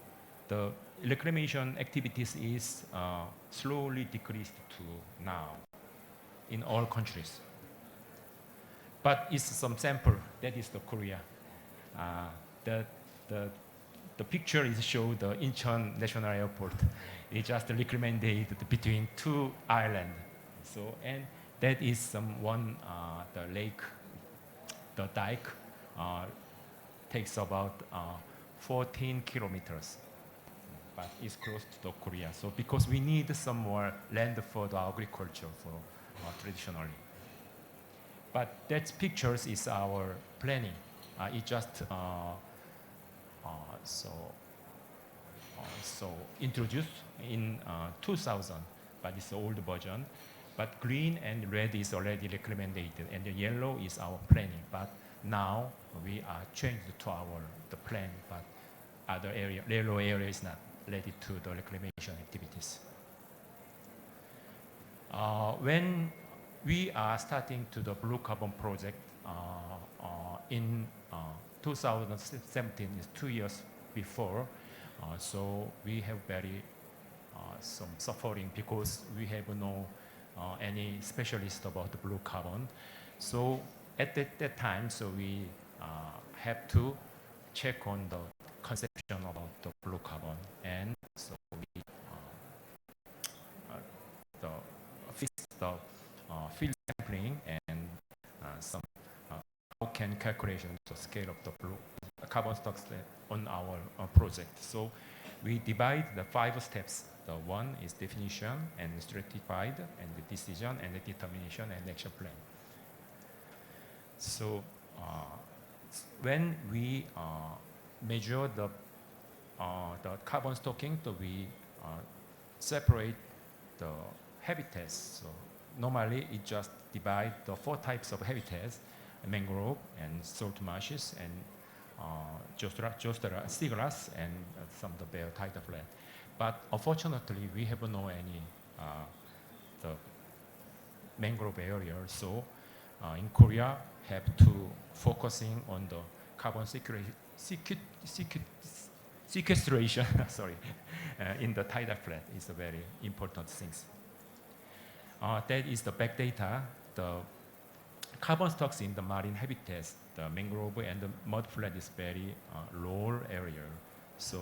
I: the reclamation activities is slowly decreased to now in all countries. But it's some sample, that is the Korea. The picture is show the Incheon National Airport. It just recommended between 2 islands. So, and that is the lake, the dike takes about 14 kilometers, but it's close to Korea. So because we need some more land for the agriculture for traditionally. But that pictures is our planning. It just so introduced in 2000, but it's the old version. But green and red is already recommended, and the yellow is our planning. But now we are changed to the plan, but other area, yellow area is not ready to the reclamation activities. When we are starting to the blue carbon project in 2017, is 2 years before, so we have very some suffering because we have no any specialist about the blue carbon. So at that time, so we have to check on the conception about the blue carbon, and so we fix the field sampling and some how can calculation the scale of the blue carbon stocks on our project. So we divide the 5 steps. The one is definition and stratified, and the decision and the determination and action plan. So when we measure the carbon stocking, so we separate the habitats. So normally it just divide the 4 types of habitats: mangrove and salt marshes and seagrass and some of the bare tidal flat. But unfortunately, we have no any the mangrove area. So in Korea, have to focusing on the carbon sequestration, sorry, in the tidal flat is a very important thing. That is the back data. The carbon stocks in the marine habitats, the mangrove and the mud flat is very low area. So,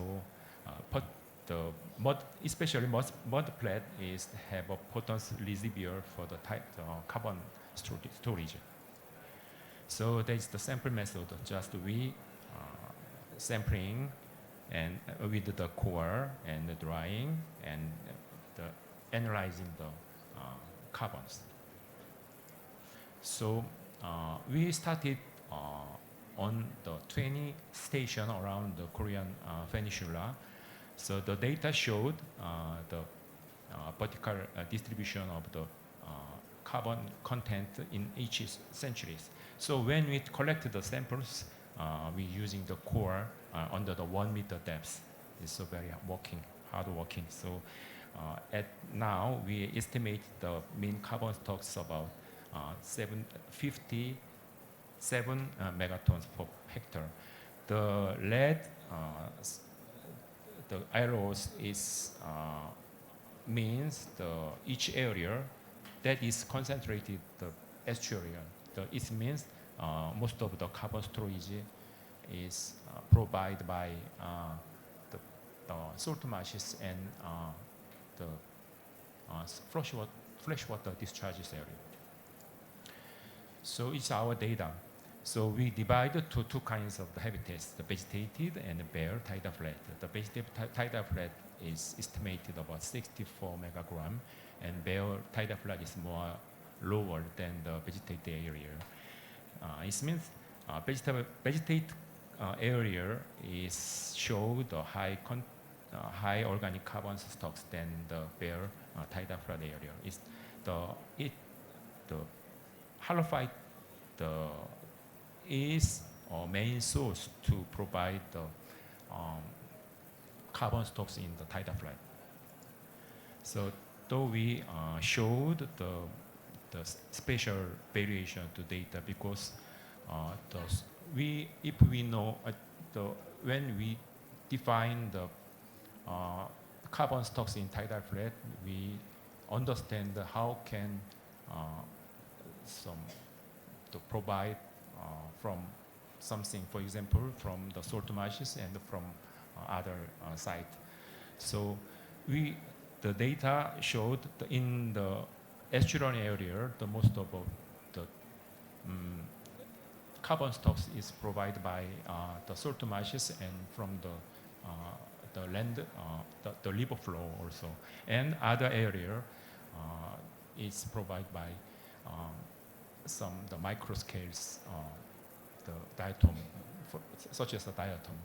I: but the mud, especially mud flat, is have a potent reservoir for the carbon storage. So that is the sample method. Just we sampling and with the core and the drying and the analyzing the carbons. So we started on the 20 station around the Korean peninsula. So the data showed the vertical distribution of the carbon content in each centuries. So when we collected the samples, we using the core under the 1 meter depth. It's so very hard working. So at now we estimate the mean carbon stocks about 57 megatons per hectare. The red, the arrows is means each area that is concentrated the estuarian. It means most of the carbon storage is provided by the salt marshes and the freshwater discharges area. So it's our data. So we divided to two kinds of the habitats, the vegetated and the bare tidal flat. The vegetated tidal flat is estimated about 64 megagram, and bare tidal flat is more lower than the vegetated area. It means vegetated area is showed the high organic carbon stocks than the bare tidal flat area. It's the halophyte is our main source to provide the carbon stocks in the tidal flat. So though we showed the spatial variation to data because if we know when we define the carbon stocks in tidal flat, we understand how can to provide from something, for example, from the salt marshes and from other site. So the data showed in the estuarine area, the most of the carbon stocks is provided by the salt marshes and from the land, the river flow also. And other area is provided by the micro scales, the diatom, such as the diatom.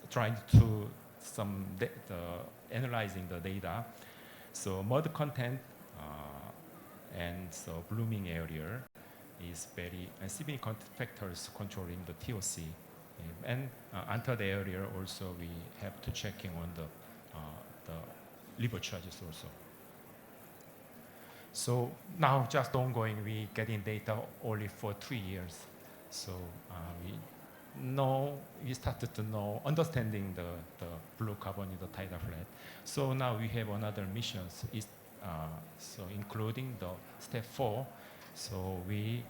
I: Trying to analyzing the data. So mud content and so blooming area is very significant factors controlling the TOC. And under the area also we have to checking on the river charges also. So now just ongoing, we getting data only for 3 years. So we started to understanding the blue carbon in the tidal flat. So now we have another missions, so including the step 4. So we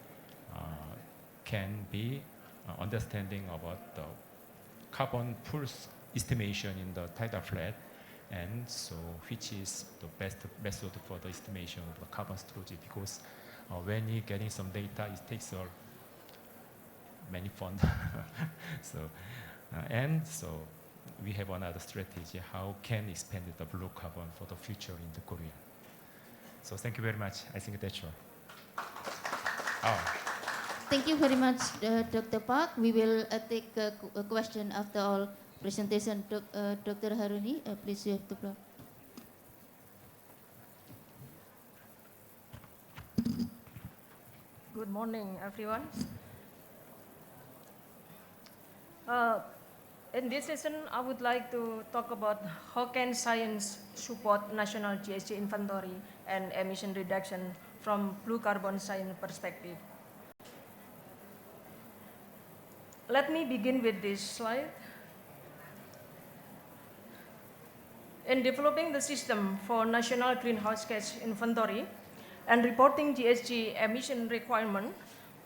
I: can be understanding about the carbon pulse estimation in the tidal flat, and so which is the best method for the estimation of the carbon storage, because when you're getting some data, it takes many funds. So we have another strategy, how can expand the blue carbon for the future in the Korea. So thank you very much. I think that's all.
F: Thank you very much, Dr. Park. We will take a question after all presentation. Dr. Haruni, please you have the floor.
J: Good morning, everyone. In this session, I would like to talk about how can science support national GHG inventory and emission reduction from blue carbon science perspective. Let me begin with this slide. In developing the system for national greenhouse gas inventory and reporting GHG emission requirement,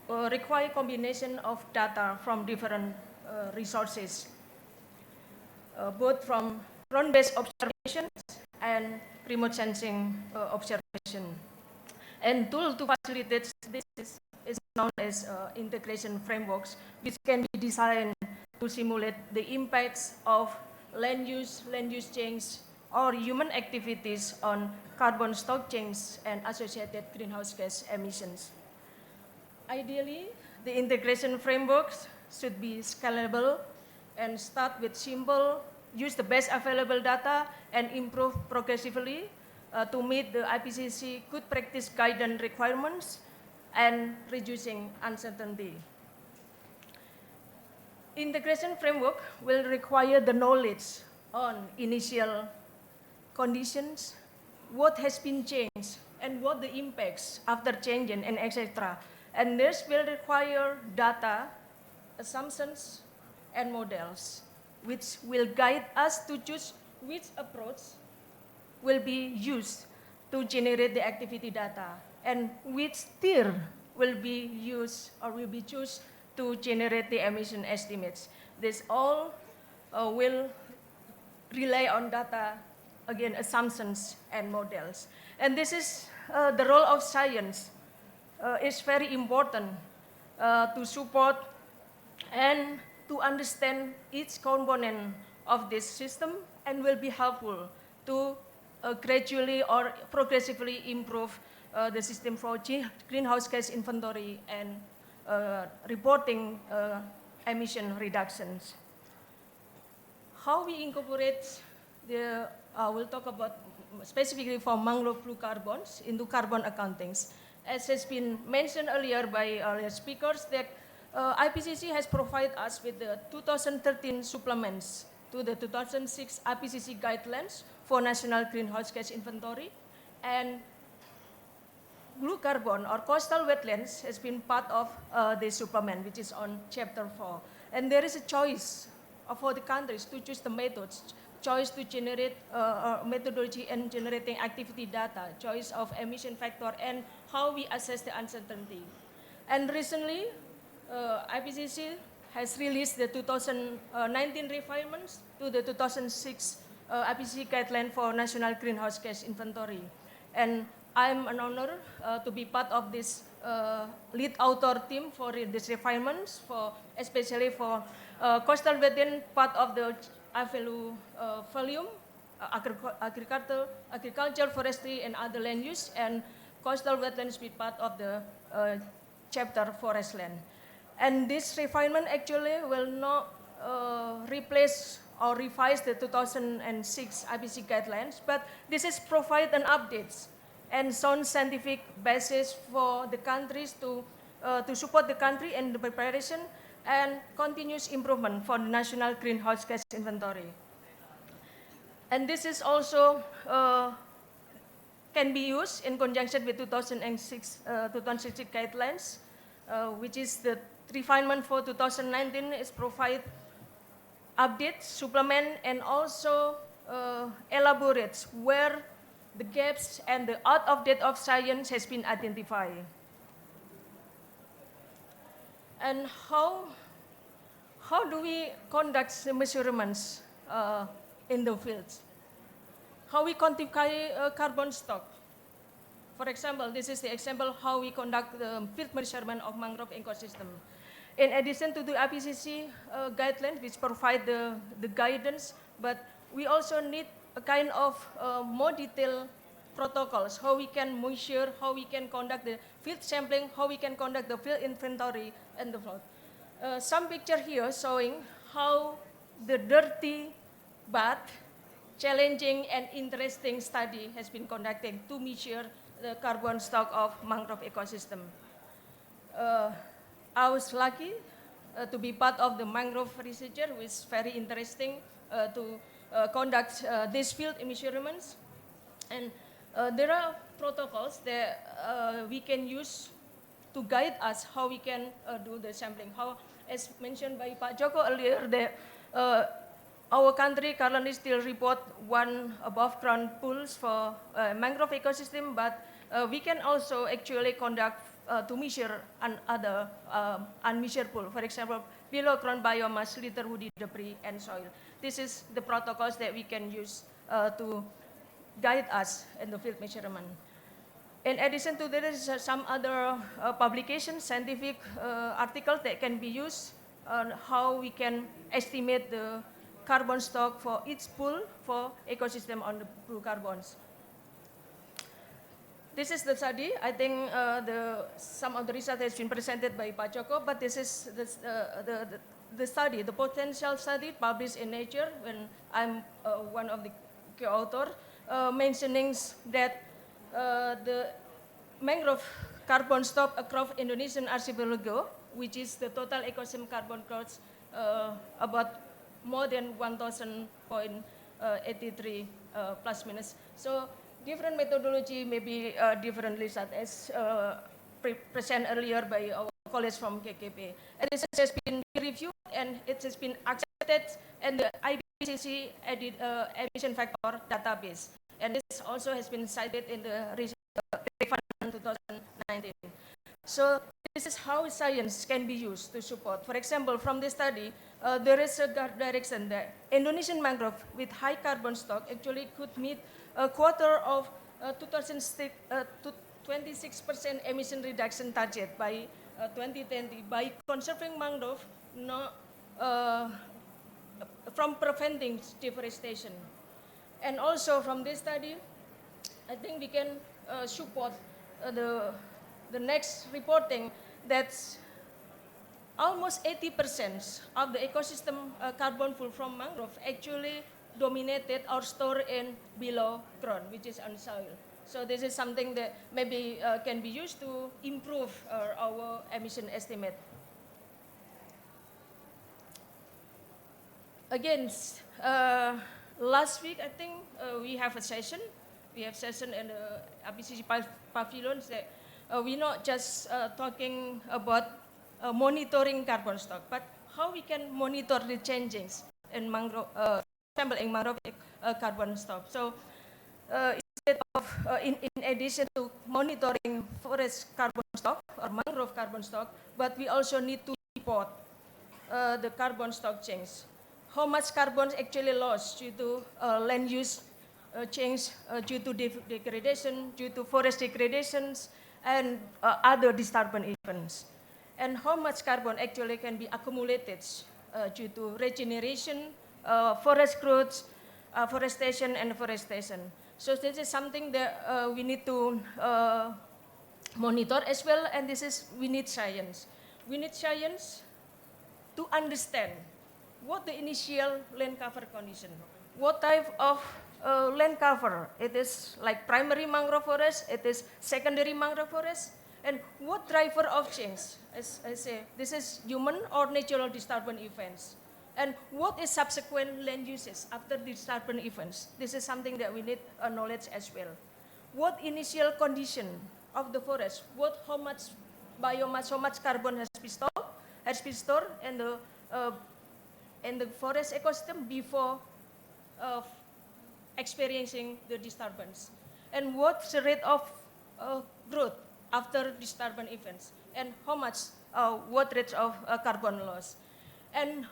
J: require combination of data from different resources, both from ground-based observations and remote sensing observation. And tool to facilitate this is known as integration frameworks, which can be designed to simulate the impacts of land use change, or human activities on carbon stock change and associated greenhouse gas emissions. Ideally, the integration frameworks should be scalable and start with simple, use the best available data, and improve progressively to meet the IPCC good practice guidance requirements and reducing uncertainty. Integration framework will require the knowledge on initial conditions, what has been changed, and what the impacts after changing, and etc. And this will require data, assumptions, and models, which will guide us to choose which approach will be used to generate the activity data, and which tier will be used or will be chosen to generate the emission estimates. This all will rely on data, again, assumptions and models. And this is the role of science. It's very important to support and to understand each component of this system, and will be helpful to gradually or progressively improve the system for greenhouse gas inventory and reporting emission reductions. How we incorporate the, we'll talk about specifically for mangrove blue carbons into carbon accountings. As has been mentioned earlier by earlier speakers, that IPCC has provided us with the 2013 supplements to the 2006 IPCC guidelines for national greenhouse gas inventory, and blue carbon or coastal wetlands has been part of this supplement, which is on chapter 4. And there is a choice for the countries to choose the methods, choice to generate methodology and generating activity data, choice of emission factor, and how we assess the uncertainty. And recently, IPCC has released the 2019 refinements to the 2006 IPCC guideline for national greenhouse gas inventory. And I'm an honor to be part of this lead author team for these refinements, especially for coastal wetland, part of the volume, agriculture, forestry, and other land use, and coastal wetlands be part of the chapter forest land. And this refinement actually will not replace or revise the 2006 IPCC guidelines, but this is provide an updates and sound scientific basis for the countries to support the country in the preparation and continuous improvement for the national greenhouse gas inventory. And this is also can be used in conjunction with 2006 guidelines, which is the refinement for 2019 is provide updates, supplement, and also elaborates where the gaps and the out of date of science has been identified. And how do we conduct the measurements in the fields? How we quantify carbon stock? For example, this is the example how we conduct the field measurement of mangrove ecosystem. In addition to the IPCC guidelines, which provide the guidance, but we also need a kind of more detailed protocols, how we can measure, how we can conduct the field sampling, how we can conduct the field inventory, and the flood. Some picture here showing how the dirty but challenging and interesting study has been conducted to measure the carbon stock of mangrove ecosystem. I was lucky to be part of the mangrove researcher, which is very interesting to conduct these field measurements. And there are protocols that we can use to guide us how we can do the sampling. How, as mentioned by Pak Joko earlier, that our country currently still report one above ground pools for mangrove ecosystem, but we can also actually conduct to measure other unmeasured pool. For example, below ground biomass, litter woody debris, and soil. This is the protocols that we can use to guide us in the field measurement. In addition to this, some other publications, scientific articles that can be used on how we can estimate the carbon stock for each pool for ecosystem on the blue carbons. This is the study. I think some of the research has been presented by Pak Joko, but this is the study, the potential study published in Nature, when I'm one of the co-author, mentioning that the mangrove carbon stock across Indonesian archipelago, which is the total ecosystem carbon cost about more than 1,000.83 plus minus. So different methodology may be differently such as presented earlier by our colleagues from KKP. And this has been reviewed and it has been accepted in the IPCC emission factor database. And this also has been cited in the research 2019. So this is how science can be used to support. For example, from this study, there is a direction that Indonesian mangrove with high carbon stock actually could meet a quarter of 26% emission reduction target by 2020 by conserving mangrove from preventing deforestation. And also from this study, I think we can support the next reporting that almost 80% of the ecosystem carbon pool from mangrove actually dominated or stored in below ground, which is on soil. So this is something that maybe can be used to improve our emission estimate. Again, last week I think we have a session. We have session in the IPCC pavilions that we're not just talking about monitoring carbon stock, but how we can monitor the changes in mangrove, in mangrove carbon stock. So instead of, in addition to monitoring forest carbon stock or mangrove carbon stock, but we also need to report the carbon stock change. How much carbon actually lost due to land use change, due to degradation, due to forest degradations, and other disturbance events. And how much carbon actually can be accumulated due to regeneration, forest growth, forestation, and deforestation. So this is something that we need to monitor as well, and we need science. We need science to understand what the initial land cover condition, what type of land cover. It is like primary mangrove forest, it is secondary mangrove forest, and what driver of change, as I say, this is human or natural disturbance events. And what is subsequent land uses after disturbance events? This is something that we need knowledge as well. What initial condition of the forest, how much biomass, how much carbon has been stored in the forest ecosystem before experiencing the disturbance, and what's the rate of growth after disturbance events, and how much, what rate of carbon loss. And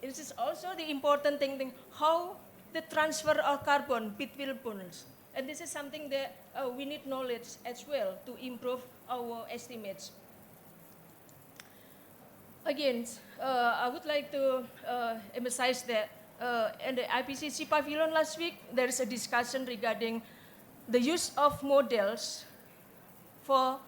J: this is also the important thing, how the transfer of carbon between pools. And this is something that we need knowledge as well to improve our estimates. Again, I would like to emphasize that in the IPCC pavilion last week, there is a discussion regarding the use of models for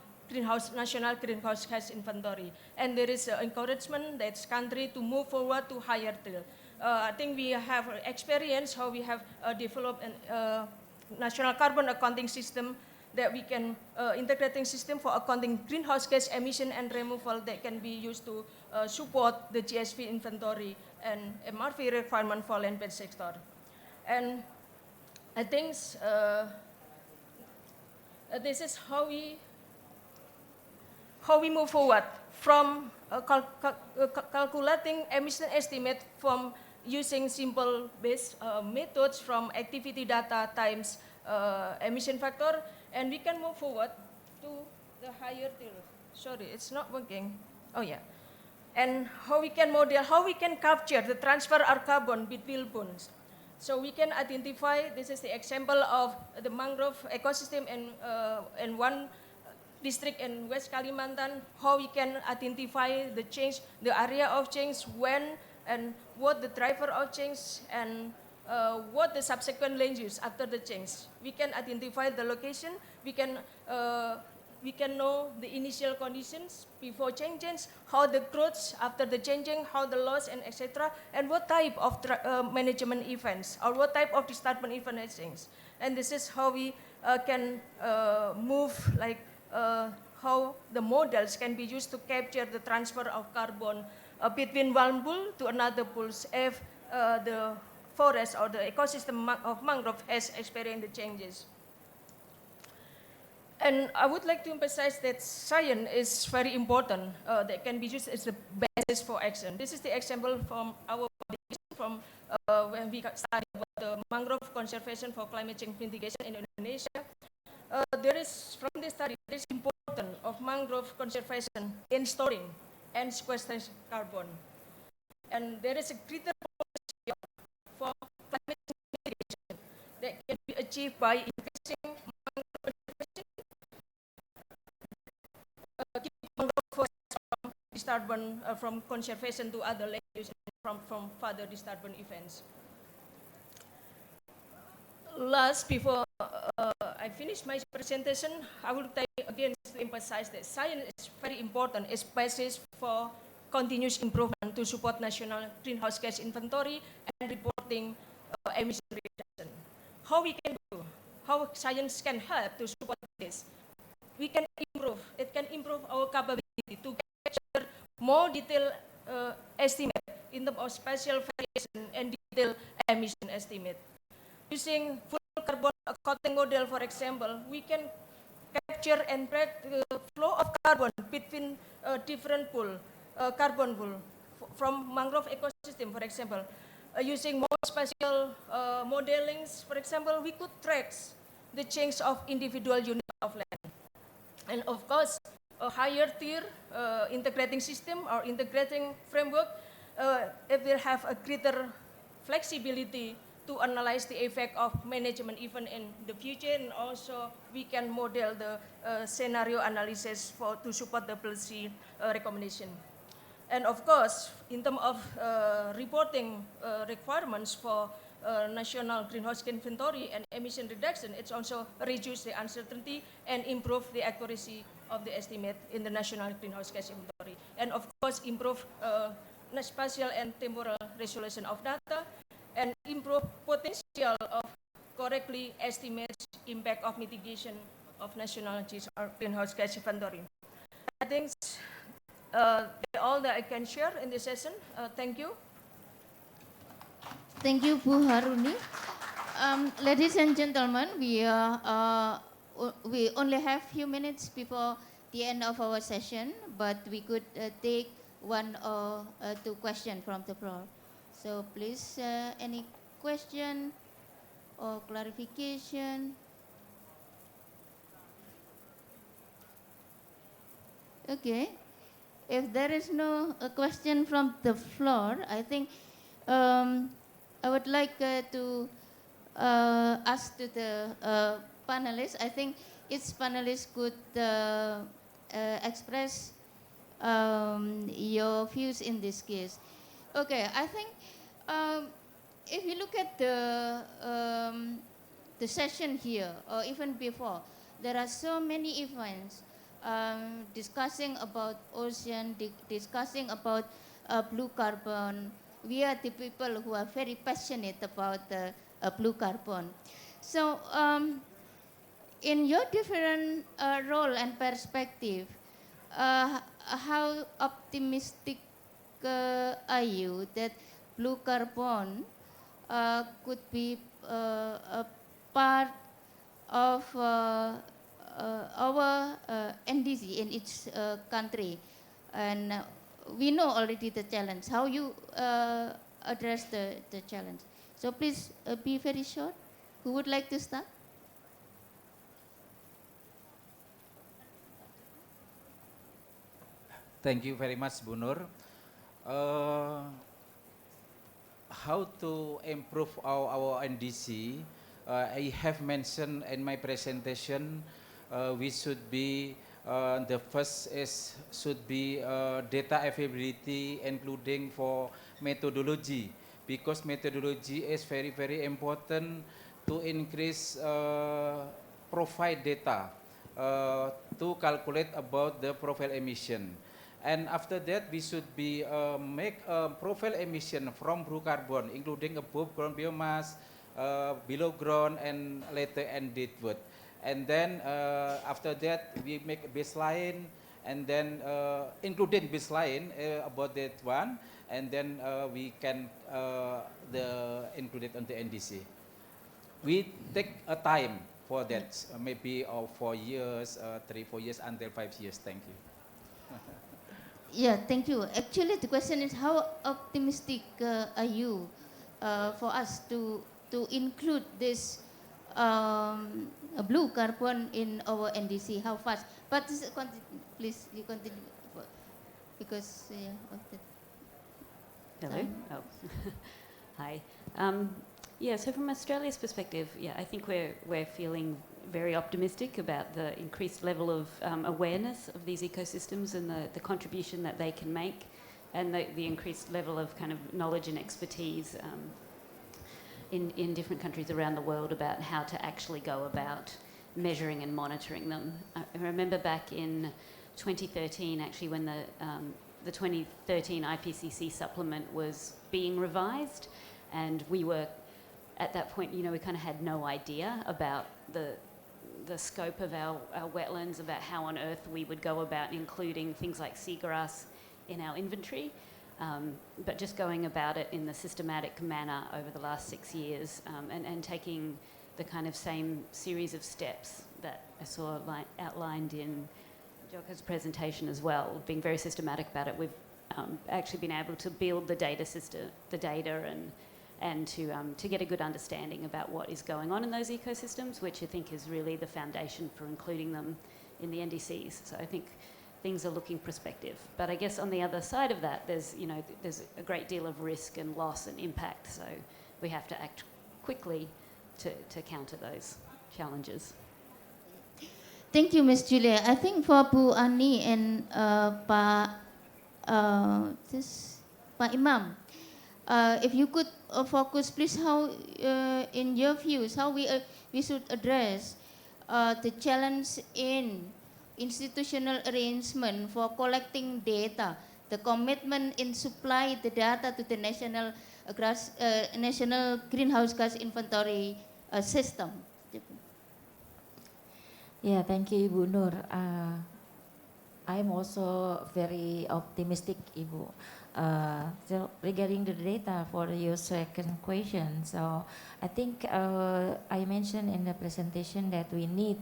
J: national greenhouse gas inventory. And there is encouragement that country to move forward to higher tier. I think we have experience how we have developed a national carbon accounting system that we can integrating system for accounting greenhouse gas emission and removal that can be used to support the GSV inventory and MRV requirement for land-based sector. And I think this is how we move forward from calculating emission estimate from using simple base methods from activity data times emission factor, and we can move forward to the higher tier. Sorry, it's not working. Oh yeah. And how we can model, how we can capture the transfer of carbon between bones. So we can identify, this is the example of the mangrove ecosystem in one district in West Kalimantan, how we can identify the change, the area of change, when and what the driver of change, and what the subsequent land use after the change. We can identify the location, we can know the initial conditions before changes, how the growth after the changing, how the loss, and etc., and what type of management events or what type of disturbance event has changed. And this is how we can move, like how the models can be used to capture the transfer of carbon between one pool to another pools if the forest or the ecosystem of mangrove has experienced the changes. And I would like to emphasize that science is very important. That can be used as the basis for action. This is the example from our publication from when we studied about the mangrove conservation for climate change mitigation in Indonesia. There is, from this study, there is importance of mangrove conservation in storing and sequestering carbon. And there is a greater potential for climate change mitigation that can be achieved by increasing mangrove conservation, keeping mangrove forests from disturbance, from conservation to other land use, from further disturbance events. Last, before I finish my presentation, I will again to emphasize that science is very important as basis for continuous improvement to support national greenhouse gas inventory and reporting emission reduction. How we can do, how science can help to support this? We can improve, it can improve our capability to capture more detailed estimate in terms of spatial variation and detailed emission estimate. Using full carbon accounting model, for example, we can capture and track the flow of carbon between different carbon pool from mangrove ecosystem, for example. Using more spatial modelings, for example, we could track the change of individual units of land. And of course, a higher tier integrating system or integrating framework, it will have a greater flexibility to analyze the effect of management even in the future, and also we can model the scenario analysis to support the policy recommendation. And of course, in terms of reporting requirements for national greenhouse gas inventory and emission reduction, it's also reduce the uncertainty and improve the accuracy of the estimate in the national greenhouse gas inventory. And of course, improve spatial and temporal resolution of data, and improve potential of correctly estimate impact of mitigation of national greenhouse gas inventory. I think all that I can share in this session. Thank you.
F: Thank you, Bu Haruni. Ladies and gentlemen, we only have few minutes before the end of our session, but we could take one or two questions from the floor. So please, any question or clarification? Okay. If there is no question from the floor, I think I would like to ask to the panelists. I think each panelist could express your views in this case. Okay, I think if you look at the session here, or even before, there are so many events discussing about ocean, discussing about blue carbon. We are the people who are very passionate about blue carbon. So in your different role and perspective, how optimistic are you that blue carbon could be a part of our NDC in each country? And we know already the challenge, how you address the challenge. So please be very short. Who would like to start?
C: Thank you very much, Bu Nur. How to improve our NDC? I have mentioned in my presentation, we should be, the first is should be data availability, including for methodology, because methodology is very, very important to increase, provide data to calculate about the profile emission. And after that, we should be make a profile emission from blue carbon, including above ground biomass, below ground, and later ended wood. And then after that, we make a baseline, and then including baseline about that one, and then we can include it on the NDC. We take a time for that, maybe 4 years, 3-4 years, until 5 years. Thank you.
F: Yeah, thank you. Actually, the question is how optimistic are you for us to include this blue carbon in our NDC? How fast? But please, you continue because
K: Hello. Oh. Hi. Yeah. So from Australia's perspective, yeah, I think we're feeling very optimistic about the increased level of awareness of these ecosystems and the contribution that they can make, and the increased level of kind of knowledge and expertise in different countries around the world about how to actually go about measuring and monitoring them. I remember back in 2013, actually, when the 2013 IPCC supplement was being revised, and we were, at that point, we kind of had no idea about the scope of our wetlands, about how on earth we would go about including things like seagrass in our inventory. But just going about it in the systematic manner over the last 6 years, and taking the kind of same series of steps that I saw outlined in Joka's presentation as well, being very systematic about it, we've actually been able to build the data system, the data, and to get a good understanding about what is going on in those ecosystems, which I think is really the foundation for including them in the NDCs. So I think things are looking prospective. But I guess on the other side of that, there's a great deal of risk and loss and impact. So we have to act quickly to counter those challenges.
F: Thank you, Ms. Julia. I think for Bu Ani and Pak Imam, if you could focus, please, how, in your views, how we should address the challenge in institutional arrangement for collecting data, the commitment in supply the data to the national greenhouse gas inventory system.
G: Yeah, thank you, Ibu Nur. I'm also very optimistic, Ibu. So regarding the data for your second question, so I think I mentioned in the presentation that we need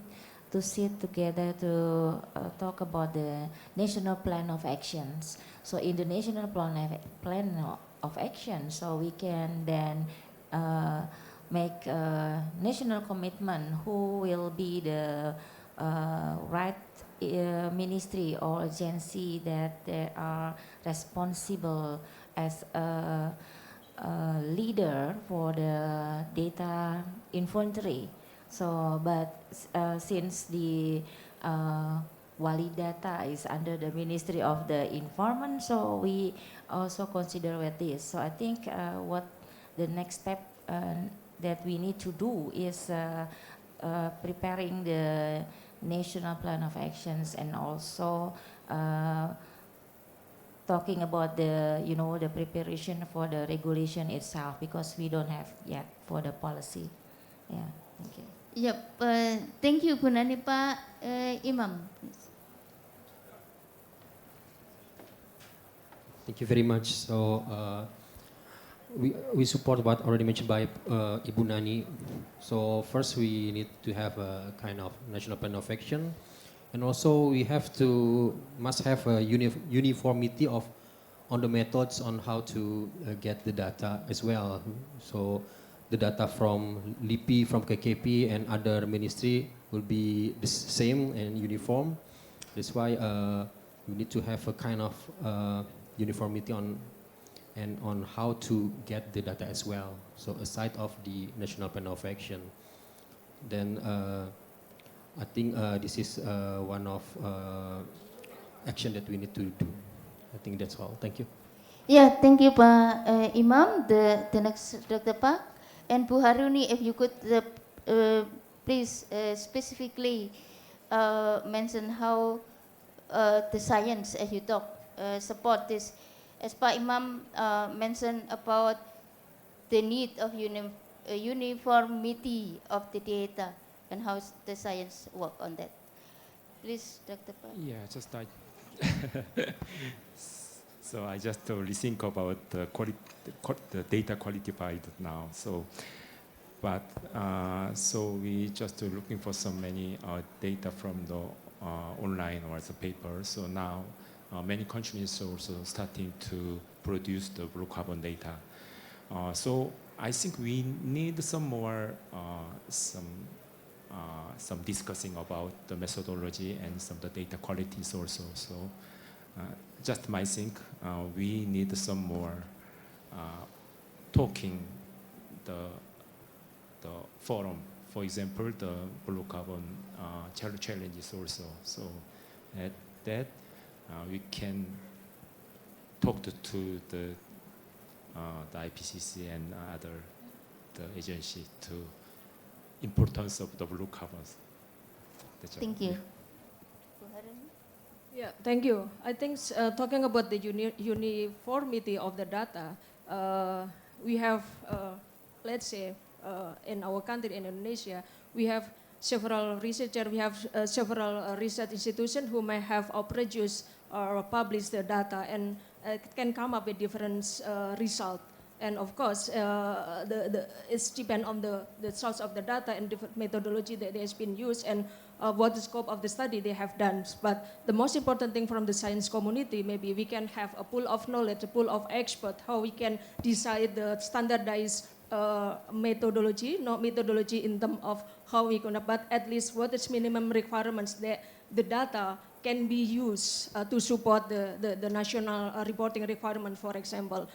G: to sit together to talk about the national plan of actions. So in the national plan of action, so we can then make a national commitment who will be the right ministry or agency that they are responsible as a leader for the data inventory. So, but since the Wali data is under the Ministry of the Environment, so we also consider with this. So I think what the next step that we need to do is preparing the national plan of actions, and also talking about the the preparation for the regulation itself, because we don't have yet for the policy. Yeah, thank you.
F: Yep. Thank you, Bu Nani, Pak Imam. Please.
H: Thank you very much. So we support what already mentioned by Ibu Nani. So first we need to have a kind of national plan of action, and also we must have a uniformity on the methods on how to get the data as well. So the data from LIPI, from KKP, and other ministry will be the same and uniform. That's why we need to have a kind of uniformity on how to get the data as well. So aside of the national plan of action, then I think this is one of action that we need to do. I think that's all. Thank you.
F: Yeah, thank you, Pak Imam. The next Dr. Pak and Bu Haruni, if you could please specifically mention how the science, as you talk, support this. As Pak Imam mentioned about the need of uniformity of the data and how the science work on that. Please, Dr. Pak.
I: Yeah, just like so I just rethink about the the data quality by now. So, but so we just looking for so many data from the online or the paper. So now many countries also starting to produce the blue carbon data. So I think we need some more some discussing about the methodology and some of the data qualities also. So just my think we need some more talking the forum. For example, the blue carbon challenges also. So at that we can talk to the IPCC and other agency to importance of the blue carbons.
F: Thank you.
J: Yeah, thank you. I think talking about the uniformity of the data, we have, let's say, in our country, in Indonesia, we have several researchers, we have several research institutions who may have produced or published the data and can come up with different results. And of course, it's depend on the source of the data and different methodology that has been used and what the scope of the study they have done. But the most important thing from the science community, maybe we can have a pool of knowledge, a pool of experts, how we can decide the standardized methodology, not methodology in terms of how we gonna, but at least what is minimum requirements that the data can be used to support the national reporting requirement, for example.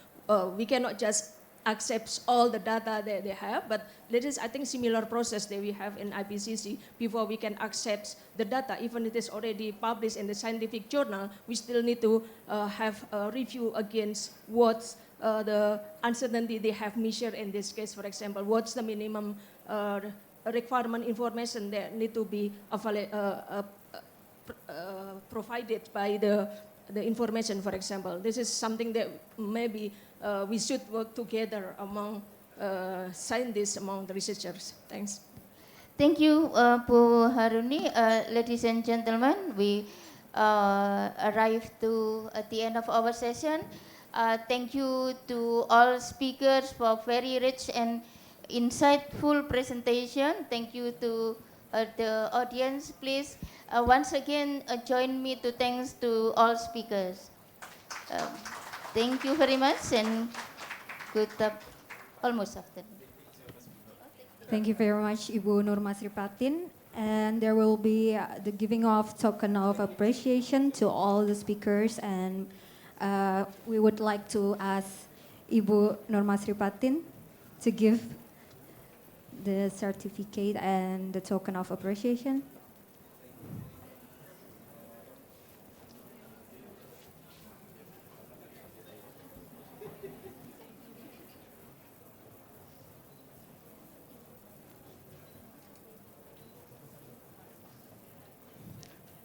J: We cannot just accept all the data that they have, but there is, I think, similar process that we have in IPCC before we can accept the data. Even it is already published in the scientific journal, we still need to have a review against what's the uncertainty they have measured in this case, for example, what's the minimum requirement information that need to be provided by the information, for example. This is something that maybe we should work together among scientists, among the researchers. Thanks.
F: Thank you, Bu Haruni. Ladies and gentlemen, we arrived at the end of our session. Thank you to all speakers for very rich and insightful presentation. Thank you to the audience. Please, once again, join me to thanks to all speakers. Thank you very much and good almost afternoon.
A: Thank you very much, Ibu Nur Masripatin. And there will be the giving of token of appreciation to all the speakers. And we would like to ask Ibu Nur Masripatin to give the certificate and the token of appreciation.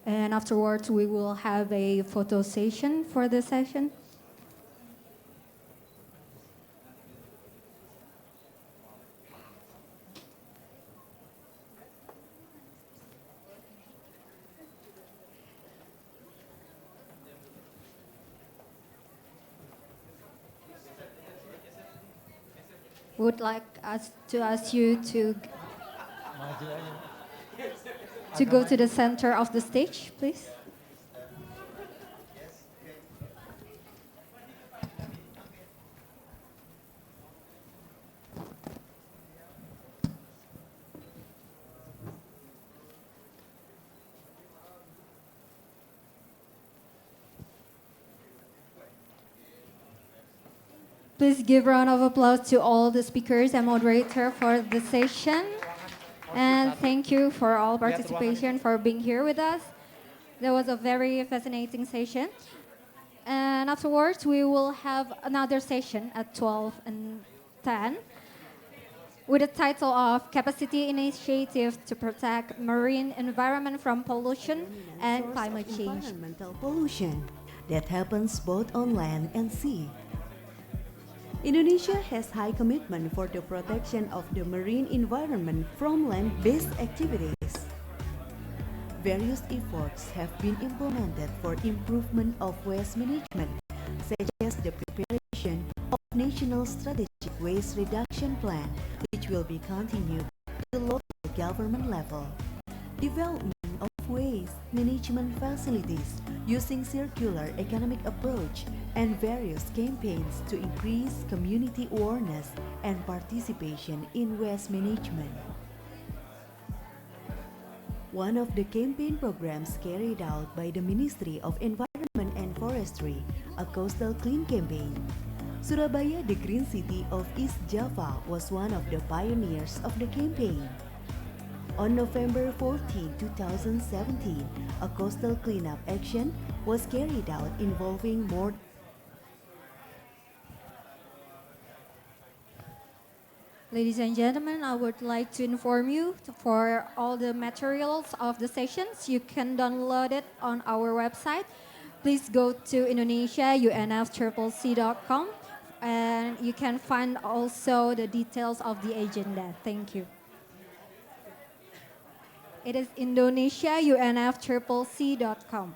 A: And afterwards, we will have a photo session for the session. would like us to ask you to go to the center of the stage, please. Please give a round of applause to all the speakers and moderator for the session. And thank you for all participation for being here with us. That was a very fascinating session. And afterwards, we will have another session at 12 and 10 with the title of Capacity Initiative to Protect Marine Environment from Pollution and
L: Source
A: Climate
L: of
A: Change.
L: Environmental pollution that happens both on land and sea. Indonesia has high commitment for the protection of the marine environment from land-based activities. Various efforts have been implemented for improvement of waste management, such as the preparation of National Strategic Waste Reduction Plan, which will be continued at the local government level. Development of waste management facilities using circular economic approach and various campaigns to increase community awareness and participation in waste management. One of the campaign programs carried out by the Ministry of Environment and Forestry, a coastal clean campaign. Surabaya, the green city of East Java, was one of the pioneers of the campaign. On November 14, 2017, a coastal cleanup action was carried out involving more.
A: Ladies and gentlemen, I would like to inform you for all the materials of the sessions, you can download it on our website. Please go to indonesiaunfccc.com and you can find also the details of the agenda. Thank you. It is indonesiaunfccc.com.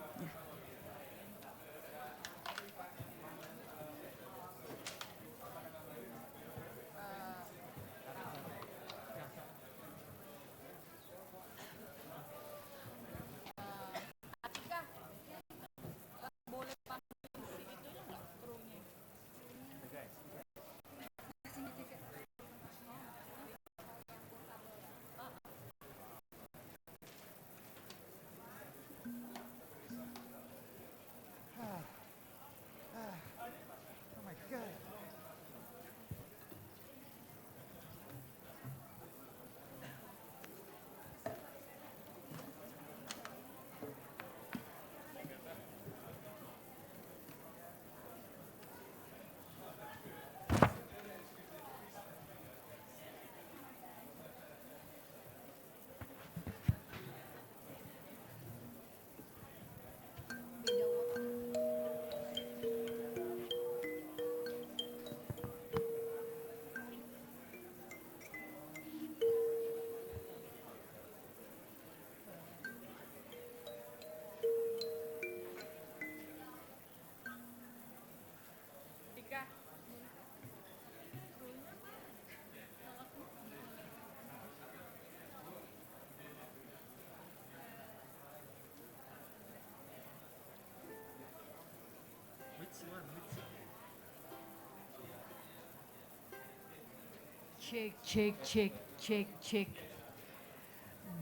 M: Check, check, check, check, check.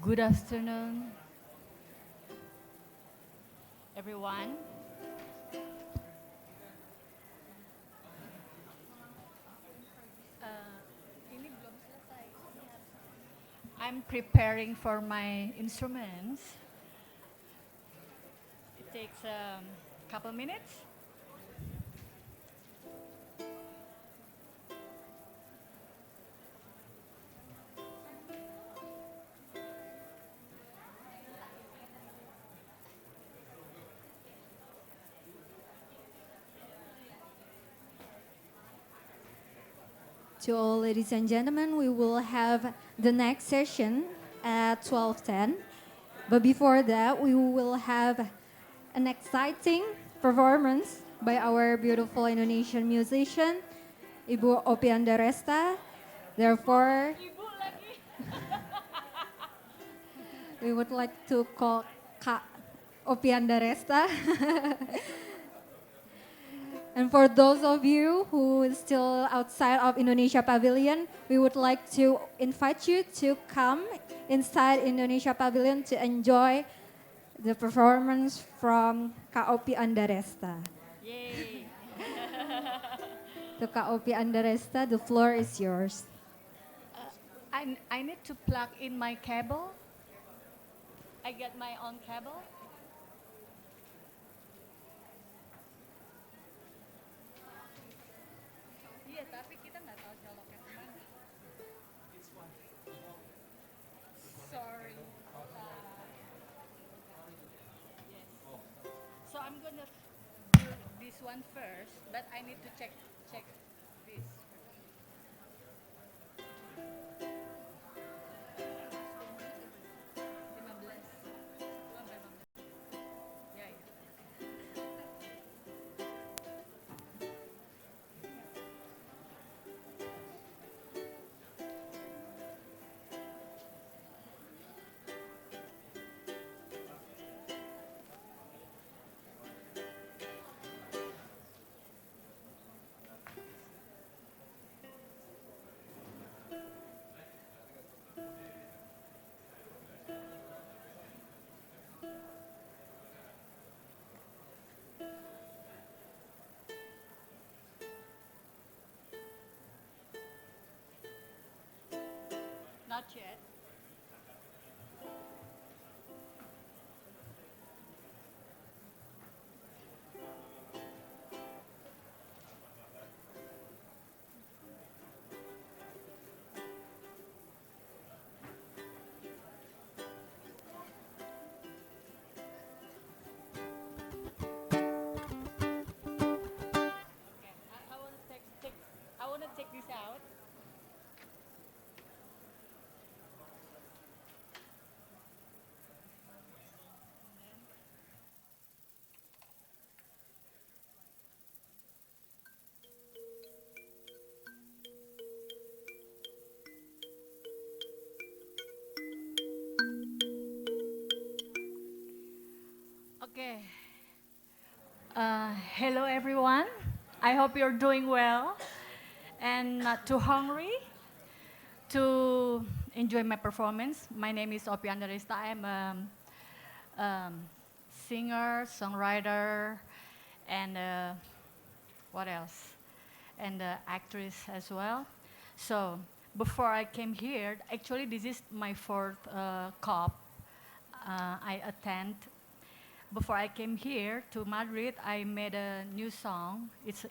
M: Good afternoon, everyone. I'm preparing for my instruments. It takes a couple minutes.
A: To all ladies and gentlemen, we will have the next session at 12:10. But before that, we will have an exciting performance by our beautiful Indonesian musician, Ibu Opianda Resta. Therefore, we would like to call Kak Opi Andaresta. And for those of you who is still outside of Indonesia Pavilion, we would like to invite you to come inside Indonesia Pavilion to enjoy the performance from Kak Opi Andaresta.
M: Yay.
A: To Kak Opi Andaresta, the floor is yours.
M: I need to plug in my cable. I get my own cable. Iya, tapi kita nggak tahu coloknya kemana. Sorry. Yes. So I'm gonna do this one first, but I need to check this. Ya, ya. Not yet. Okay, I want to take this out. Okay. Hello, everyone. I hope you're doing well and not too hungry to enjoy my performance. My name is Opi Andaresta. I'm a singer, songwriter, and what else? And actress as well. So before I came here, actually this is my fourth COP I attend. Before I came here to Madrid, I made a new song. It's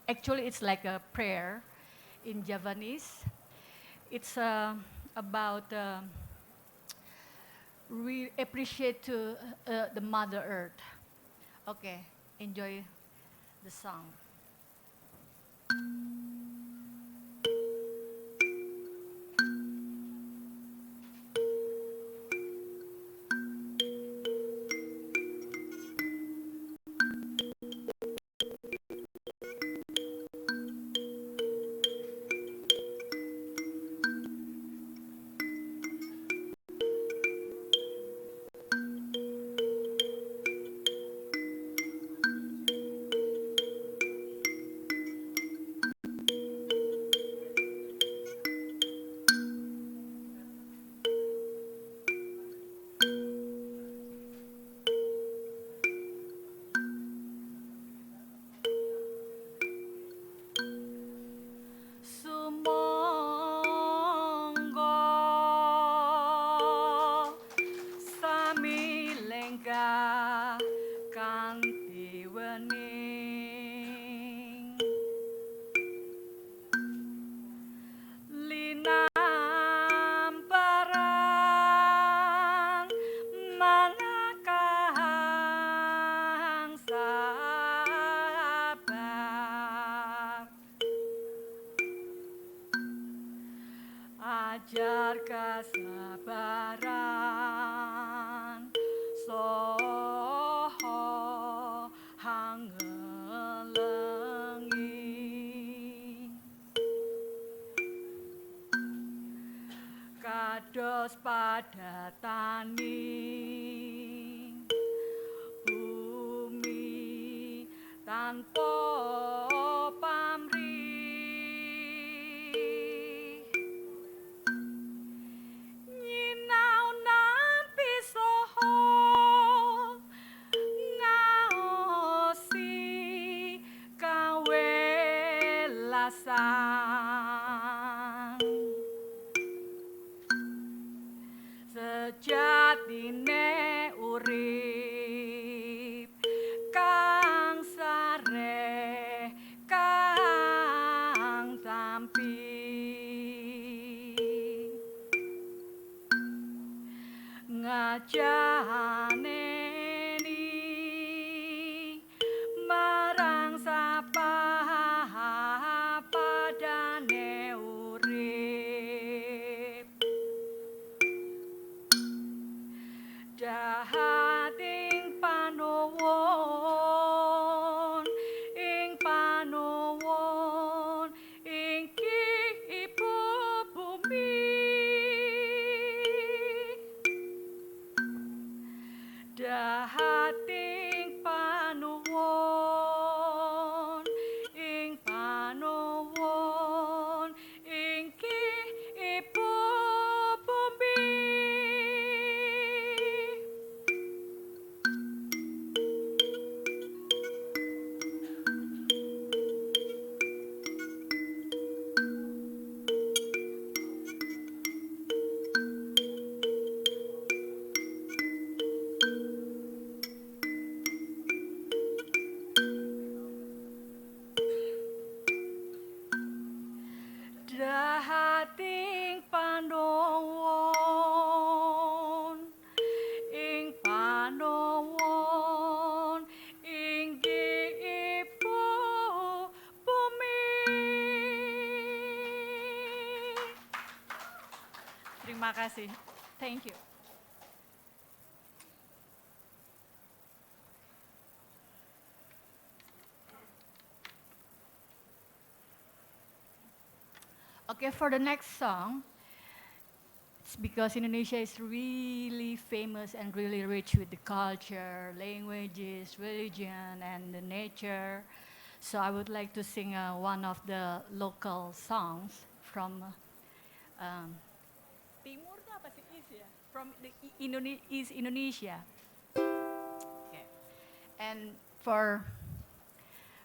M: actually it's like a prayer in Javanese. It's about we appreciate to the Mother Earth. Okay, enjoy the song. Ajar kesabaran soho hangelengi dataning bumi tanpa pamrih nyinau nampi soho ngaosi kawelasan sejatine urip kang sareh kang tampi ngajane ni marang sapa padane urip dahating panuwun ing ibu bumi dahating panuwun ing ibu bumi dahating panuwun ing ibu bumi. Terima kasih. Thank you. Okay, for the next song, it's because Indonesia is really famous and really rich with the culture, languages, religion, and the nature. So I would like to sing one of the local songs from Timur itu apa sih? East ya? From the East Indonesia. Okay. And for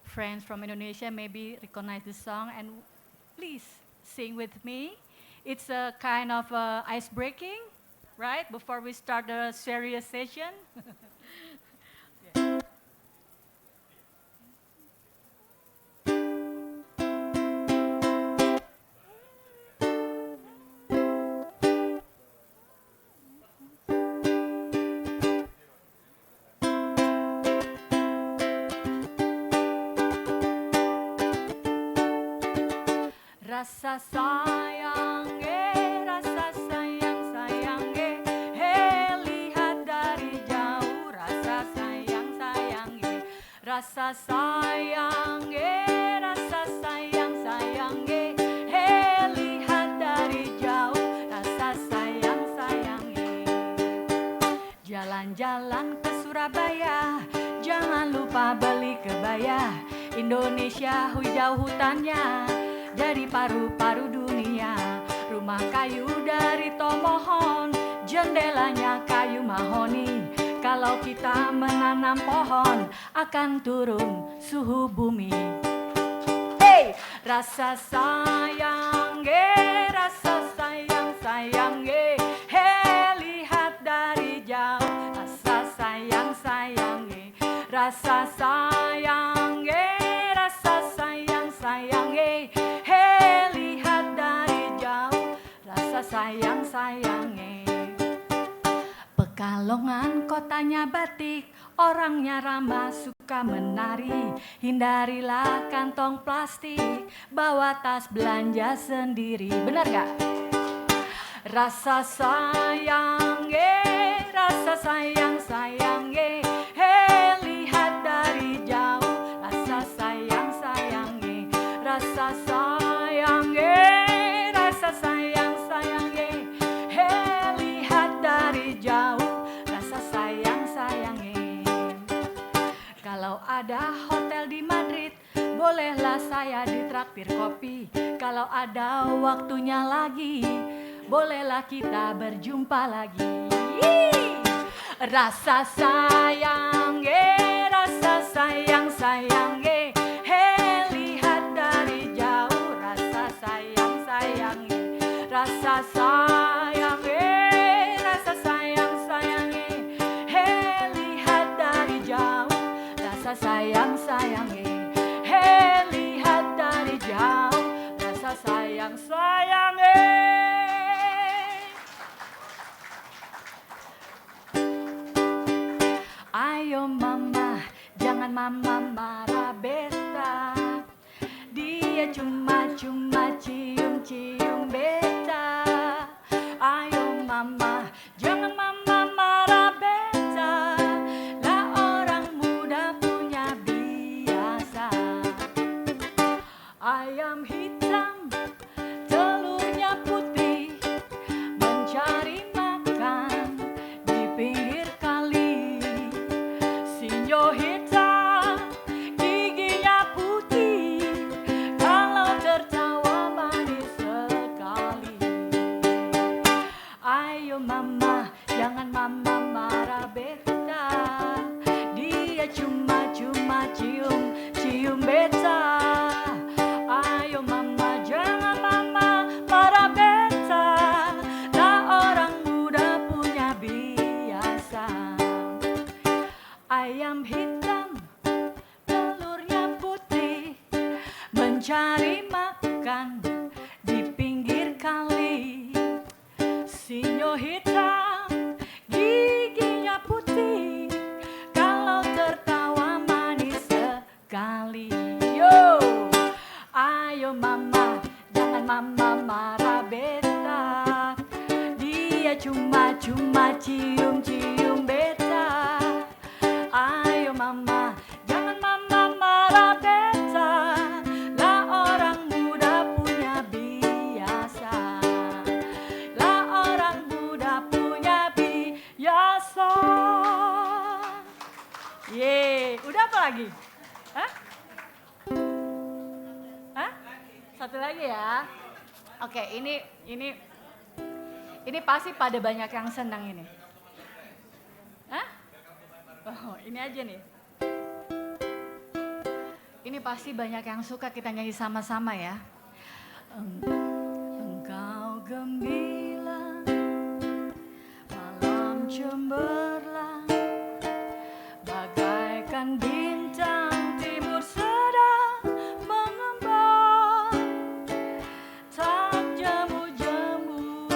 M: friends from Indonesia, maybe recognize the song and please sing with me. It's a kind of ice breaking, right? Before we start the serious session. Yeah. Rasa sayang, rasa sayang, sayang, lihat dari jauh. Rasa sayang, sayang, rasa sayang, rasa sayang, sayang, lihat dari jauh. Rasa sayang, sayang, jalan-jalan ke Surabaya, jangan lupa beli kebaya. Indonesia hijau hutannya, dari paru-paru dunia. Rumah kayu dari tomohon, jendelanya kayu mahoni. Kalau kita menanam pohon, akan turun suhu bumi. Hey! Rasa sayang, rasa sayang, sayang, lihat dari jauh. Rasa sayang, sayang, rasa sayang, rasa sayang, sayang, lihat dari jauh. Rasa sayang, sayang, Pekalongan kotanya batik, orangnya ramah, suka menari. Hindarilah kantong plastik, bawa tas belanja sendiri. Benar gak? Rasa sayang, rasa sayang, sayang, lihat dari jauh. Rasa sayang, sayang, rasa sayang, rasa sayang, sayang, lihat ada hotel di Madrid, bolehlah saya ditraktir kopi. Kalau ada waktunya lagi, bolehlah kita berjumpa lagi. Rasa sayang, rasa sayang, sayang, lihat dari jauh. Rasa sayang, sayang, rasa sayang, rasa sayang, sayang, lihat dari jauh. Rasa sayang, sayang, lihat dari jauh. Rasa sayang, sayang, Ayo mama, jangan mama marah beta. Dia cuma cium-cium beta. Ayo mama, jangan mama marah beta. Lah orang muda punya biasa. Ayam hitam, telurnya putih, mencari makan di pinggir kali. Sinyo hitam, giginya putih, kalau tertawa manis sekali. Ayo mama, jangan mama marah beta. Dia cuma cium beta. Ayo mama, jangan mama marah beta. Lah orang muda punya biasa. Ayam hitam, telurnya putih, mencari makan di pinggir kali. Sinyo hitam, giginya putih, kalau tertawa manis sekali. Yo, ayo mama, jangan mama marah beta. Dia cuma cium-cium beta. Ayo mama, jangan mama marah beta. Lah orang muda punya biasa. Lah orang muda punya biasa. Udah apa lagi? Hah? Hah? Satu lagi ya. Oke, ini pasti pada banyak yang senang ini. Hah? Oh, ini aja nih. Ini pasti banyak yang suka kita nyanyi sama-sama ya. Engkau gemilang, malam cemerlang, bagaikan bintang timur sedang mengembang. Tak jemu-jemu,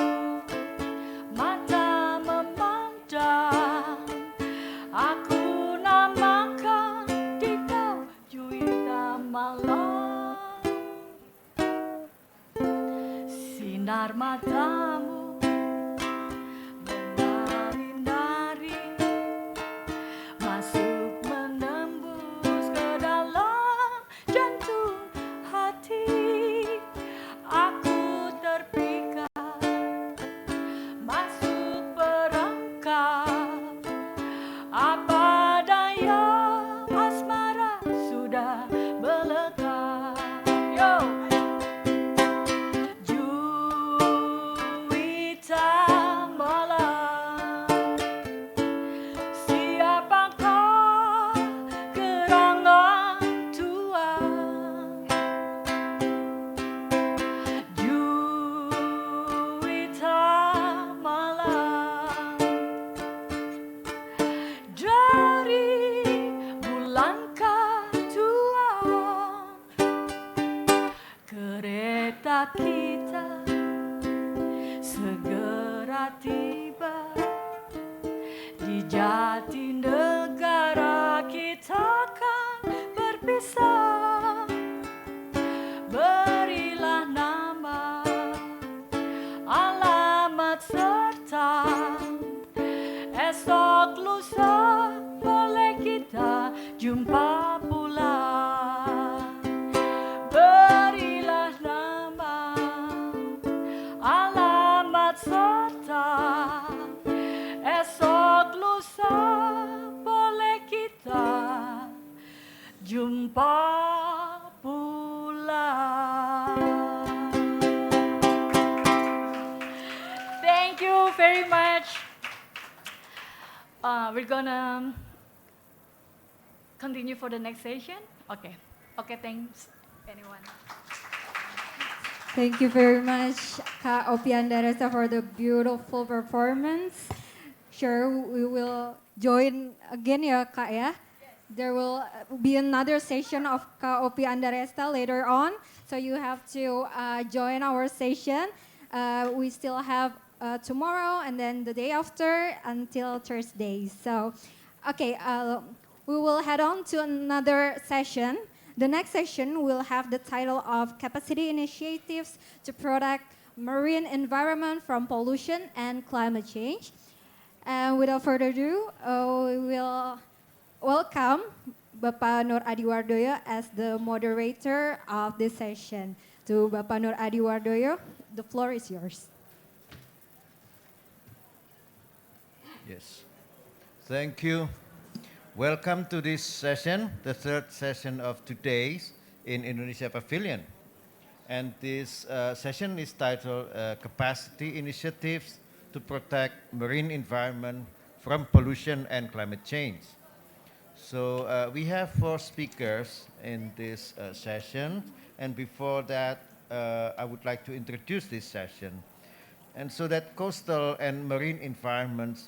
M: mata memandang. Aku namakan dikau juita malam. Sinar matamu menari-nari, masuk menembus ke dalam jantung hati. Aku terpikat, masuk perangkap. Apa daya asmara sudah melekat. Yo, juwita malam, siapakah gerangan Tuhan? Juwita malam, dari bulan Tuhan, kereta kita segera tiba di jati negara. Kita akan berpisah. Berilah nama, alamat serta esok lusa boleh kita jumpa pula. Berilah nama, alamat serta esok lusa boleh kita we're gonna continue for the next session. Okay. Okay, thanks, anyone.
A: Thank you very much, Kak Opi Andaresta, for the beautiful performance. Sure, we will join again ya, Kak ya. There will be another session of Kak Opi Andaresta later on, so you have to join our session. We still have tomorrow and then the day after until Thursday. So, okay, we will head on to another session. The next session will have the title of Capacity Initiatives to Protect Marine Environment from Pollution and Climate Change. And without further ado, we will welcome Bapak Nur Adiwardoyo as the moderator of this session. To Bapak Nur Adiwardoyo, the floor is yours.
N: Yes. Thank you. Welcome to this session, the third session of today's in Indonesia Pavilion. And this session is titled Capacity Initiatives to Protect Marine Environment from Pollution and Climate Change. So we have 4 speakers in this session. And before that, I would like to introduce this session. And so that coastal and marine environments